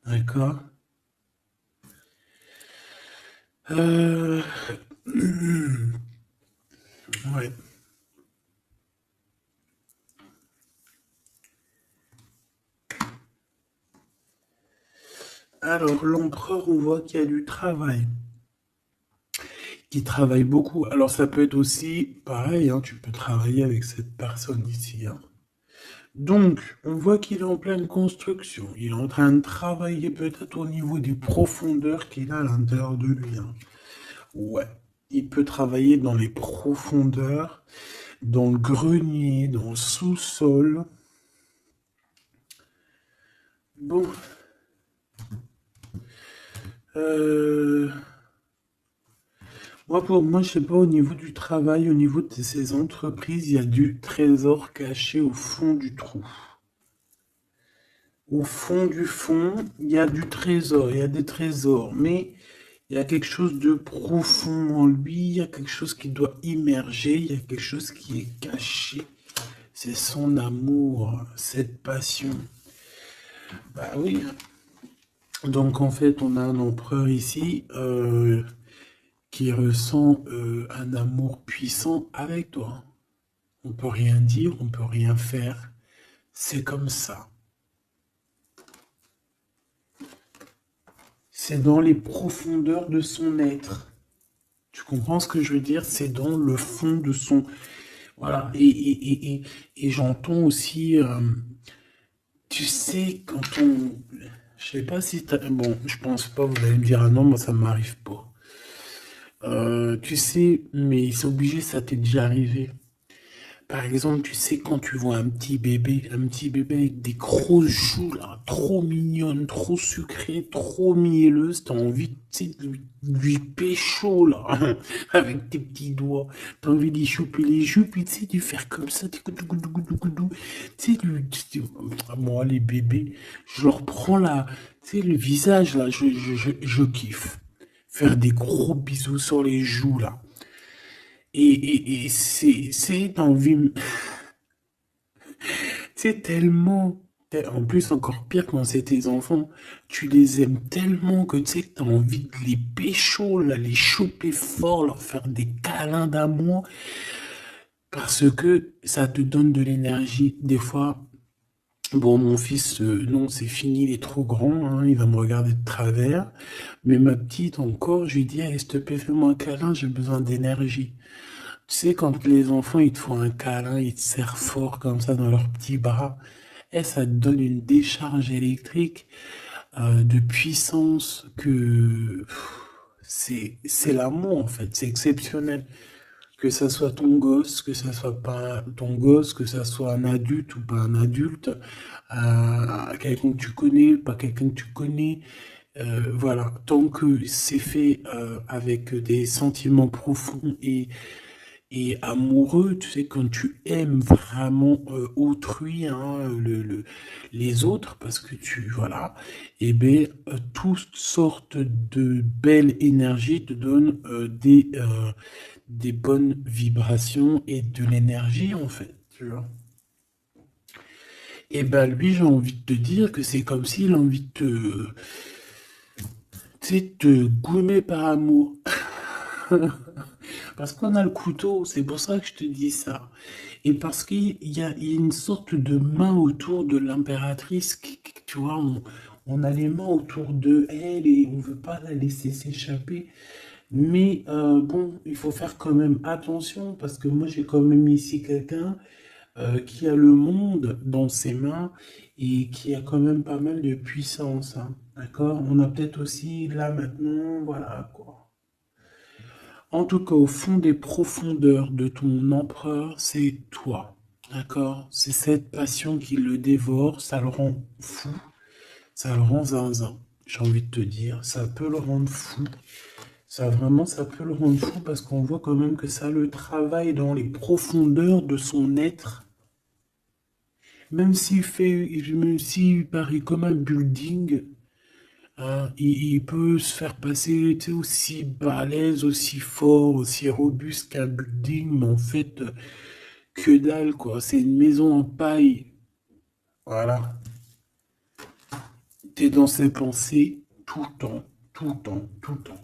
D'accord? Euh... Ouais. Alors, l'empereur, on voit qu'il y a du travail, qui travaille beaucoup. Alors, ça peut être aussi pareil, hein, tu peux travailler avec cette personne ici, hein. Donc, on voit qu'il est en pleine construction. Il est en train de travailler peut-être au niveau des profondeurs qu'il a à l'intérieur de lui, hein. Ouais, il peut travailler dans les profondeurs, dans le grenier, dans le sous-sol. Bon, euh, moi, je sais pas, au niveau du travail, au niveau de ces entreprises, il y a du trésor caché au fond du trou. Au fond du fond, il y a du trésor, il y a des trésors, mais il y a quelque chose de profond en lui, il y a quelque chose qui doit immerger, il y a quelque chose qui est caché. C'est son amour, cette passion. Bah oui. Donc en fait, on a un empereur ici qui ressent un amour puissant avec toi. On peut rien dire, on peut rien faire. C'est comme ça. C'est dans les profondeurs de son être. Tu comprends ce que je veux dire? C'est dans le fond de son... Voilà. Et j'entends aussi... tu sais, quand on... Je sais pas si t'as... Bon, je pense pas, vous allez me dire, ah non, moi ça m'arrive pas. Tu sais, mais c'est obligé, ça t'est déjà arrivé. Par exemple, tu sais, quand tu vois un petit bébé avec des grosses joues, là, trop mignonnes, trop sucrées, trop mielleuses, t'as envie, tu sais, de lui pécho, là, avec tes petits doigts. T'as envie d'y choper les joues, puis tu sais, de faire comme ça, tu sais, moi, les bébés, je leur prends la, tu sais, le visage, là, je kiffe. Faire des gros bisous sur les joues, là. Et c'est envie, c'est tellement, en plus encore pire quand c'est tes enfants, tu les aimes tellement que tu sais que t'as envie de les pécho, là, les choper fort, leur faire des câlins d'amour, parce que ça te donne de l'énergie. Des fois, bon, mon fils, non, c'est fini, il est trop grand, hein, il va me regarder de travers, mais ma petite encore, je lui dis, allez, s'il te plaît, fais-moi un câlin, j'ai besoin d'énergie. Tu sais, quand les enfants, ils te font un câlin, ils te serrent fort comme ça dans leurs petits bras, et ça te donne une décharge électrique de puissance que c'est l'amour en fait, c'est exceptionnel. Que ça soit ton gosse, que ça soit pas ton gosse, que ça soit un adulte ou pas un adulte, quelqu'un que tu connais, pas quelqu'un que tu connais, voilà, tant que c'est fait avec des sentiments profonds et amoureux, tu sais, quand tu aimes vraiment autrui, hein, les autres, parce que tu, voilà, et bien, toutes sortes de belles énergies te donnent des bonnes vibrations et de l'énergie, en fait, tu vois. Et ben lui, j'ai envie de te dire que c'est comme s'il a envie de te, tu sais, te goumer par amour. Parce qu'on a le couteau, c'est pour ça que je te dis ça. Et parce qu'il y a une sorte de main autour de l'impératrice, tu vois, on a les mains autour de elle et on veut pas la laisser s'échapper. Mais bon, il faut faire quand même attention parce que moi j'ai quand même ici quelqu'un qui a le monde dans ses mains et qui a quand même pas mal de puissance, hein. D'accord? On a peut-être aussi là maintenant, voilà quoi. En tout cas, au fond des profondeurs de ton empereur, c'est toi. D'accord? C'est cette passion qui le dévore, ça le rend fou, ça le rend zinzin. J'ai envie de te dire, ça peut le rendre fou. Ça vraiment, ça peut le rendre fou parce qu'on voit quand même que ça le travaille dans les profondeurs de son être. Même s'il paraît comme un building, hein, il peut se faire passer, tu sais, aussi balèze, aussi fort, aussi robuste qu'un building, mais en fait, que dalle, quoi. C'est une maison en paille. Voilà. T'es dans ses pensées tout le temps, tout le temps, tout le temps.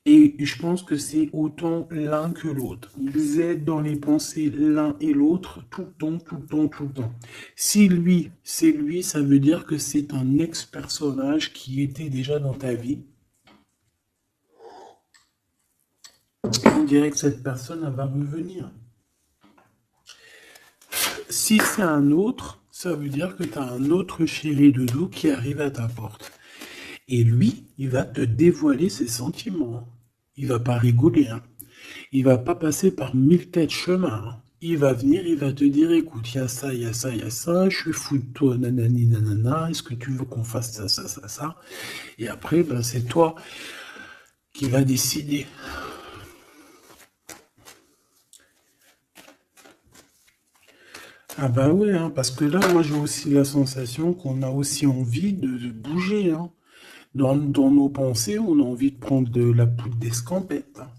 Et je pense que c'est autant l'un que l'autre. Vous êtes dans les pensées l'un et l'autre tout le temps, tout le temps, tout le temps. Si lui, c'est lui, ça veut dire que c'est un ex-personnage qui était déjà dans ta vie. On dirait que cette personne, elle va revenir. Si c'est un autre, ça veut dire que tu as un autre chéri de dos qui arrive à ta porte. Et lui, il va te dévoiler ses sentiments. Il va pas rigoler, hein. Il va pas passer par 1000 chemins, hein. Il va venir, il va te dire, écoute, il y a ça, il y a ça, il y a ça, je suis fou de toi, nanani, nanana, est-ce que tu veux qu'on fasse ça, ça, ça, ça? Et après, ben, c'est toi qui va décider. Ah bah ouais, hein, parce que là, moi, j'ai aussi la sensation qu'on a aussi envie de bouger, hein. Dans nos pensées, on a envie de prendre de la poudre d'escampette, hein.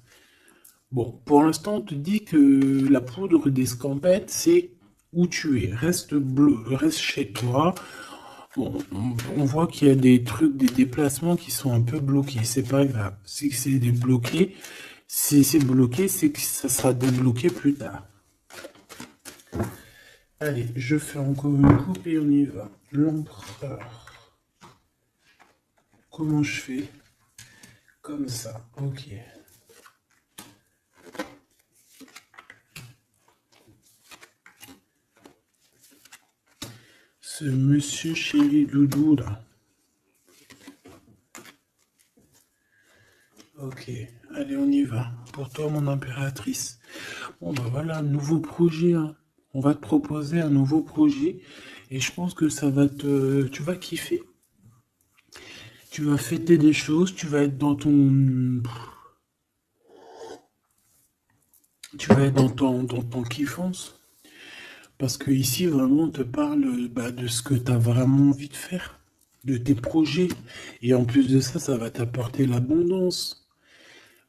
Bon, pour l'instant, on te dit que la poudre d'escampette, c'est où tu es. Reste bleu, reste chez toi. Bon, on voit qu'il y a des trucs, des déplacements qui sont un peu bloqués. C'est pas grave. Si c'est débloqué, si c'est bloqué, c'est que ça sera débloqué plus tard. Allez, je fais encore une coupe et on y va. L'empereur. Comment je fais? Comme ça. Ok. Ce monsieur chéri doudou là. Ok, allez, on y va. Pour toi, mon impératrice. Bon, bah voilà, un nouveau projet, hein. On va te proposer un nouveau projet et je pense que ça va te... Tu vas kiffer. Tu vas fêter des choses, tu vas être dans ton... Tu vas être dans ton kiffance. Parce que ici, vraiment, on te parle bah, de ce que tu as vraiment envie de faire, de tes projets. Et en plus de ça, ça va t'apporter l'abondance.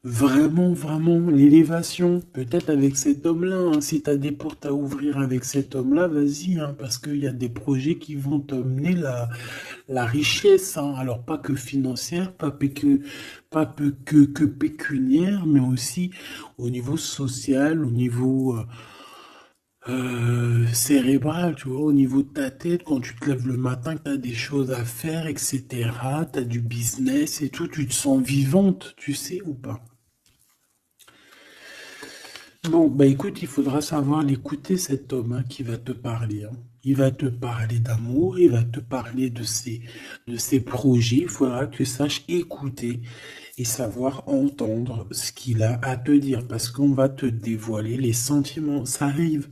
Vraiment, vraiment, l'élévation. Peut-être avec cet homme-là, hein. Si tu as des portes à ouvrir avec cet homme-là, vas-y, hein, parce qu'il y a des projets qui vont t'amener la richesse, hein. Alors, pas que financière, pas que pécuniaire, mais aussi au niveau social, au niveau cérébral, tu vois, au niveau de ta tête, quand tu te lèves le matin, que tu as des choses à faire, etc., tu as du business et tout, tu te sens vivante, tu sais ou pas? Bon, bah écoute, il faudra savoir l'écouter, cet homme, hein, qui va te parler, hein. Il va te parler d'amour, il va te parler de ses projets. Il faudra que tu saches écouter et savoir entendre ce qu'il a à te dire, parce qu'on va te dévoiler les sentiments. Ça arrive.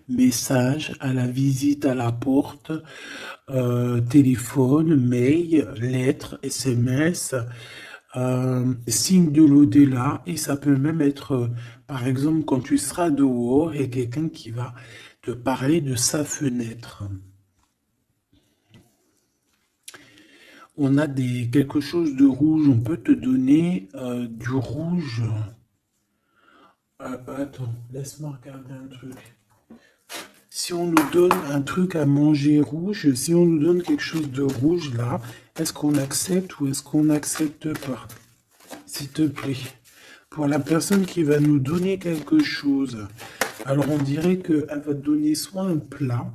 Message à la visite à la porte, téléphone, mail, lettres, SMS, signe de l'au-delà, et ça peut même être, par exemple, quand tu seras dehors et quelqu'un qui va te parler de sa fenêtre. On a quelque chose de rouge, on peut te donner du rouge. Attends, laisse-moi regarder un truc. Si on nous donne un truc à manger rouge, si on nous donne quelque chose de rouge là, est-ce qu'on accepte ou est-ce qu'on n'accepte pas? S'il te plaît. Pour la personne qui va nous donner quelque chose, alors on dirait qu'elle va te donner soit un plat,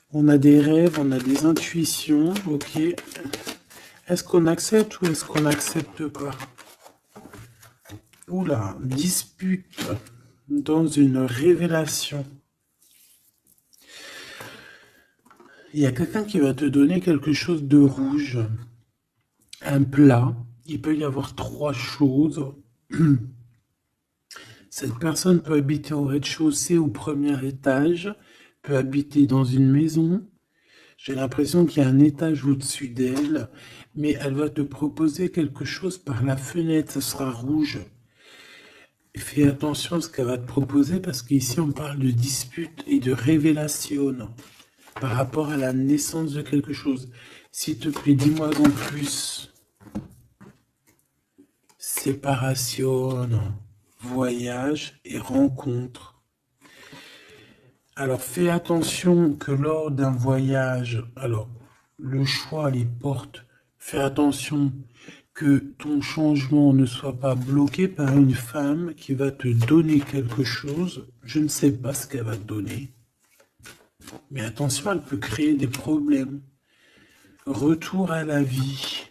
on a des rêves, on a des intuitions, ok. Est-ce qu'on accepte ou est-ce qu'on n'accepte pas? Oula, dispute dans une révélation. Il y a quelqu'un qui va te donner quelque chose de rouge, un plat. Il peut y avoir trois choses. Cette personne peut habiter au rez-de-chaussée ou au premier étage, peut habiter dans une maison. J'ai l'impression qu'il y a un étage au-dessus d'elle, mais elle va te proposer quelque chose par la fenêtre, ça sera rouge. Fais attention à ce qu'elle va te proposer parce qu'ici on parle de dispute et de révélation par rapport à la naissance de quelque chose. S'il te plaît, dis-moi en plus. Séparation, voyage et rencontre. Alors fais attention que lors d'un voyage, alors le choix, les portes, fais attention que ton changement ne soit pas bloqué par une femme qui va te donner quelque chose. Je ne sais pas ce qu'elle va te donner. Mais attention, elle peut créer des problèmes. Retour à la vie.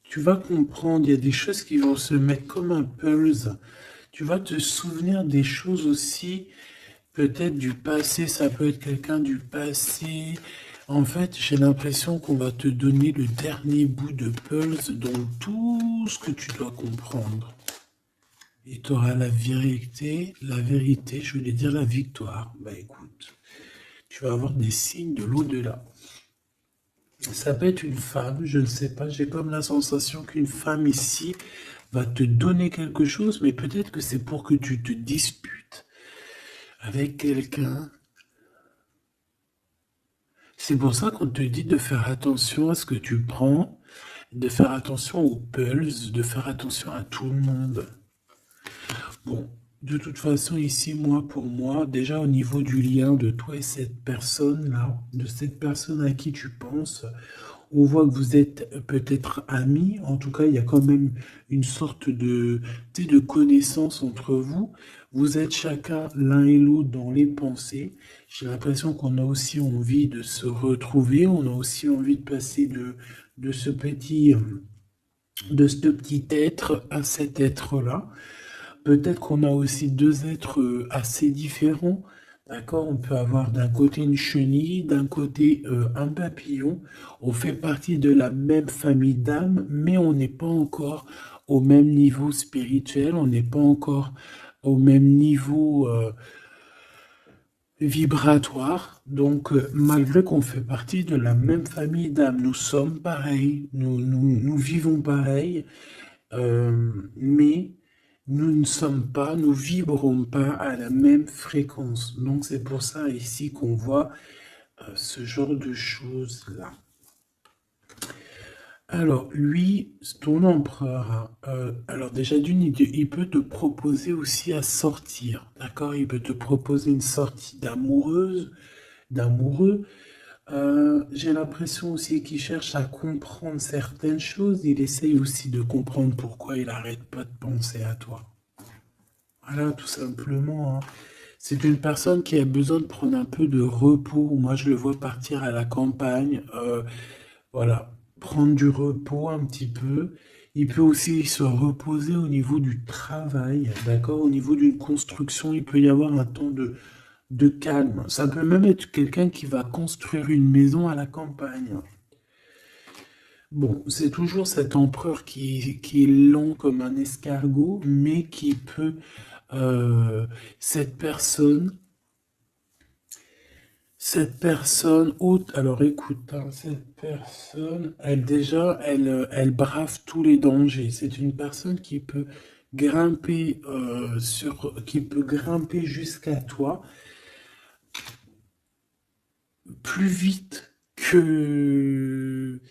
Tu vas comprendre, il y a des choses qui vont se mettre comme un puzzle. Tu vas te souvenir des choses aussi, peut-être du passé, ça peut être quelqu'un du passé. En fait, j'ai l'impression qu'on va te donner le dernier bout de puzzle dans tout ce que tu dois comprendre. Et tu auras la vérité, je voulais dire la victoire. Bah écoute, tu vas avoir des signes de l'au-delà. Ça peut être une femme, je ne sais pas, j'ai comme la sensation qu'une femme ici va te donner quelque chose, mais peut-être que c'est pour que tu te disputes avec quelqu'un. C'est pour ça qu'on te dit de faire attention à ce que tu prends, de faire attention aux pulses, de faire attention à tout le monde. Bon, de toute façon, ici, pour moi, déjà au niveau du lien de toi et cette personne-là, de cette personne à qui tu penses, on voit que vous êtes peut-être amis. En tout cas, il y a quand même une sorte de connaissance entre vous. Vous êtes chacun l'un et l'autre dans les pensées. J'ai l'impression qu'on a aussi envie de se retrouver. On a aussi envie de passer de ce petit être à cet être-là. Peut-être qu'on a aussi deux êtres assez différents. D'accord, on peut avoir d'un côté une chenille, d'un côté un papillon. On fait partie de la même famille d'âmes, mais on n'est pas encore au même niveau spirituel, on n'est pas encore au même niveau vibratoire. Donc, malgré qu'on fait partie de la même famille d'âmes, nous sommes pareils, nous vivons pareil, mais nous ne sommes pas, nous vibrons pas à la même fréquence. Donc c'est pour ça ici qu'on voit ce genre de choses-là. Alors lui, ton empereur, alors déjà il peut te proposer aussi à sortir, d'accord? Il peut te proposer une sortie d'amoureux. J'ai l'impression aussi qu'il cherche à comprendre certaines choses. Il essaye aussi de comprendre pourquoi il n'arrête pas de penser à toi. Voilà, tout simplement, hein. C'est une personne qui a besoin de prendre un peu de repos. Moi, je le vois partir à la campagne. Voilà, prendre du repos un petit peu. Il peut aussi se reposer au niveau du travail, d'accord? Au niveau d'une construction, il peut y avoir un temps de calme. Ça peut même être quelqu'un qui va construire une maison à la campagne. Bon, c'est toujours cet empereur qui est lent comme un escargot, mais qui peut, cette personne haute, alors écoute, hein, cette personne, elle brave tous les dangers. C'est une personne qui peut grimper qui peut grimper jusqu'à toi plus vite que...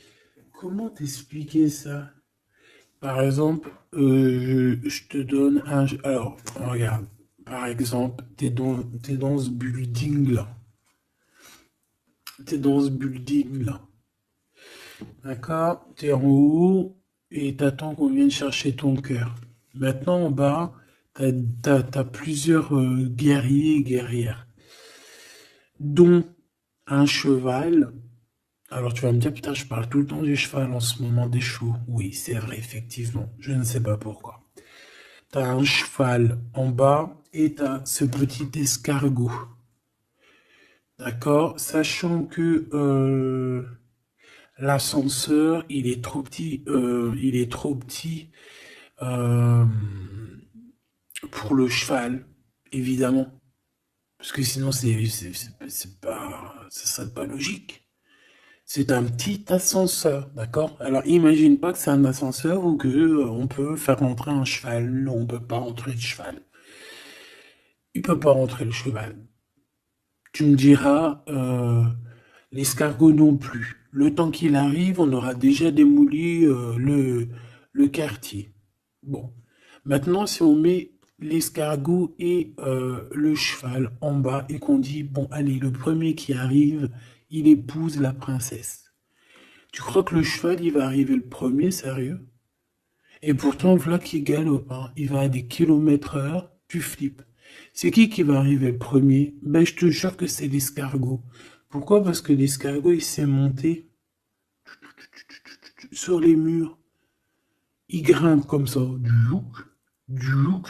Comment t'expliquer ça? Par exemple, je te donne un... Alors, regarde, par exemple, t'es dans ce building-là. T'es dans ce building-là. D'accord? T'es en haut et t'attends qu'on vienne chercher ton cœur. Maintenant, en bas, t'as plusieurs guerriers et guerrières, dont un cheval. Alors tu vas me dire, putain, je parle tout le temps du cheval en ce moment des chevaux. Oui, c'est vrai, effectivement. Je ne sais pas pourquoi. T'as un cheval en bas et t'as ce petit escargot. D'accord? Sachant que l'ascenseur, il est trop petit euh, pour le cheval, évidemment. Parce que sinon, c'est pas, ça serait pas logique. C'est un petit ascenseur, d'accord? Alors, imagine pas que c'est un ascenseur ou que on peut faire rentrer un cheval. Non, on peut pas rentrer le cheval. Il peut pas rentrer le cheval. Tu me diras, l'escargot non plus. Le temps qu'il arrive, on aura déjà démoli le quartier. Bon. Maintenant, si on met l'escargot et le cheval en bas et qu'on dit, bon, allez, le premier qui arrive, il épouse la princesse. Tu crois que le cheval, il va arriver le premier, sérieux? Et pourtant, voilà qui galope, hein. Il va à des kilomètres heure, tu flippes. C'est qui va arriver le premier? Ben, je te jure que c'est l'escargot. Pourquoi? Parce que l'escargot, il s'est monté sur les murs. Il grimpe comme ça. Du look, du look.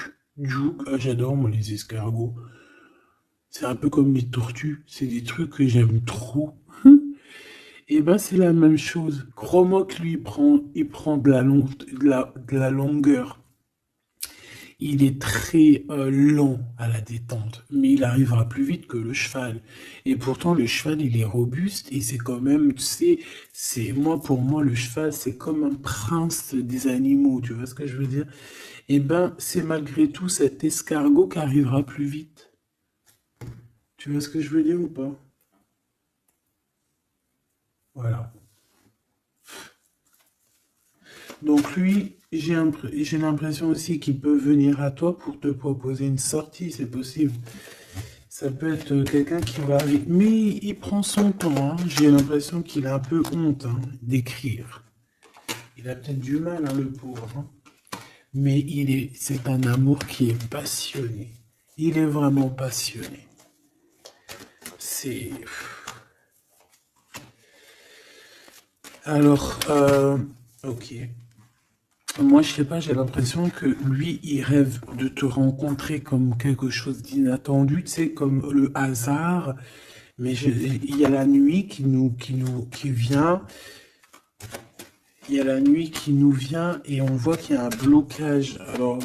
Ah, j'adore, moi, les escargots. C'est un peu comme les tortues. C'est des trucs que j'aime trop. Et ben, c'est la même chose. Crois-moi que lui, il prend de la longueur. Il est très lent à la détente, mais il arrivera plus vite que le cheval. Et pourtant, le cheval, il est robuste et c'est quand même, tu sais, moi, pour moi, le cheval, c'est comme un prince des animaux, tu vois ce que je veux dire? Et ben, c'est malgré tout cet escargot qui arrivera plus vite. Tu vois ce que je veux dire ou pas? Voilà. Donc lui, j'ai l'impression aussi qu'il peut venir à toi pour te proposer une sortie, c'est possible. Ça peut être quelqu'un qui va arriver. Mais il prend son temps, hein. J'ai l'impression qu'il a un peu honte hein, d'écrire. Il a peut-être du mal, hein, le pauvre, hein. Mais c'est un amour qui est passionné. Il est vraiment passionné. C'est. Alors, ok. Moi, je sais pas, j'ai l'impression que lui, il rêve de te rencontrer comme quelque chose d'inattendu, tu sais, comme le hasard. Mais il y a la nuit qui vient. Il y a la nuit qui nous vient et on voit qu'il y a un blocage. Alors,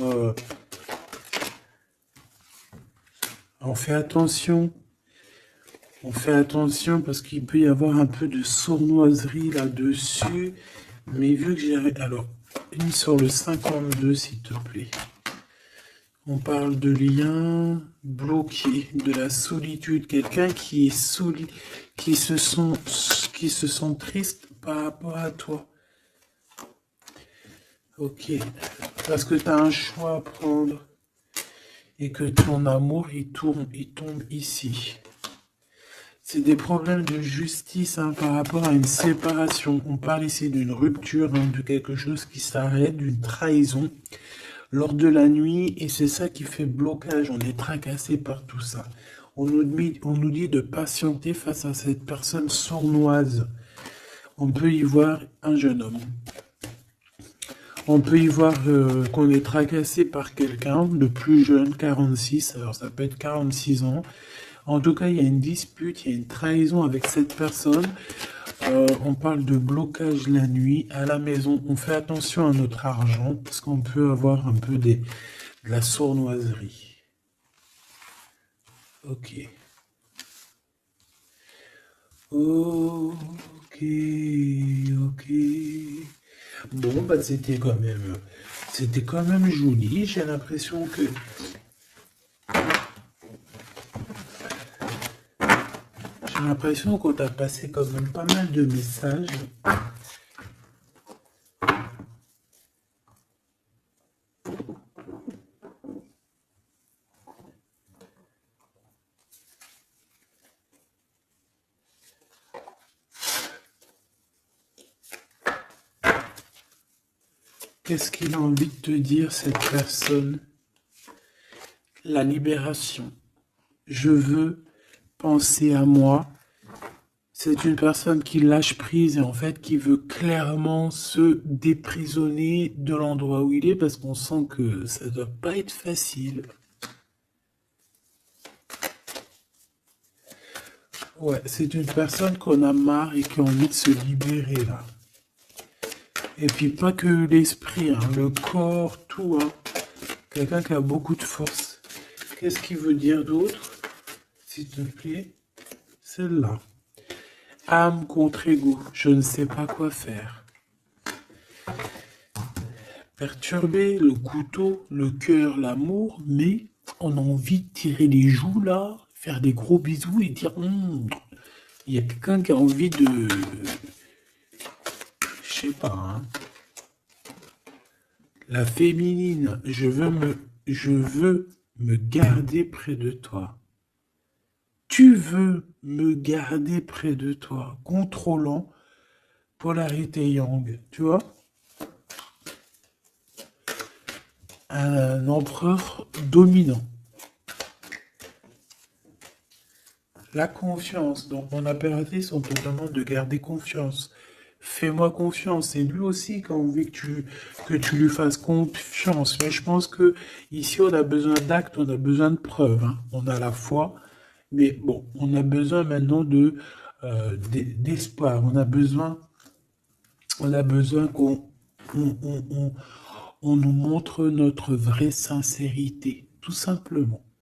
on fait attention. On fait attention parce qu'il peut y avoir un peu de sournoiserie là-dessus. Mais vu que j'ai... Alors, une sur le 52, s'il te plaît. On parle de lien bloqué, de la solitude. Quelqu'un qui est solide, qui se sent triste par rapport à toi. Ok. Parce que tu as un choix à prendre et que ton amour, il tombe ici. C'est des problèmes de justice hein, par rapport à une séparation. On parle ici d'une rupture, hein, de quelque chose qui s'arrête, d'une trahison lors de la nuit, et c'est ça qui fait blocage. On est tracassé par tout ça. On nous dit de patienter face à cette personne sournoise. On peut y voir un jeune homme. On peut y voir qu'on est tracassé par quelqu'un de plus jeune, 46, alors ça peut être 46 ans. En tout cas, il y a une dispute, il y a une trahison avec cette personne. On parle de blocage la nuit à la maison. On fait attention à notre argent parce qu'on peut avoir un peu de la sournoiserie. Ok. Ok, ok. Bon, bah c'était quand même joli. J'ai l'impression que J'ai l'impression qu'on t'a passé quand même pas mal de messages. Qu'est-ce qu'il a envie de te dire, cette personne? La libération. Je veux penser à moi. C'est une personne qui lâche prise et en fait qui veut clairement se déprisonner de l'endroit où il est parce qu'on sent que ça doit pas être facile. Ouais, c'est une personne qu'on a marre et qui a envie de se libérer là. Et puis pas que l'esprit, hein, le corps, tout, hein. Quelqu'un qui a beaucoup de force. Qu'est-ce qu'il veut dire d'autre, s'il te plaît? Celle-là. Âme contre ego, je ne sais pas quoi faire. Perturbé, le couteau, le cœur, l'amour, mais on a envie de tirer les joues là, faire des gros bisous et dire il y a quelqu'un qui a envie de. Je sais pas, hein. La féminine, je veux me garder près de toi. Tu veux me garder près de toi, contrôlant, polarité yang, tu vois? Un empereur dominant. La confiance. Donc mon impératrice, on te demande de garder confiance. Fais-moi confiance. Et lui aussi qui a envie que tu lui fasses confiance. Mais je pense que ici, on a besoin d'actes, on a besoin de preuves, hein. On a la foi, mais bon, on a besoin maintenant d'espoir. On a besoin qu'on on nous montre notre vraie sincérité, tout simplement.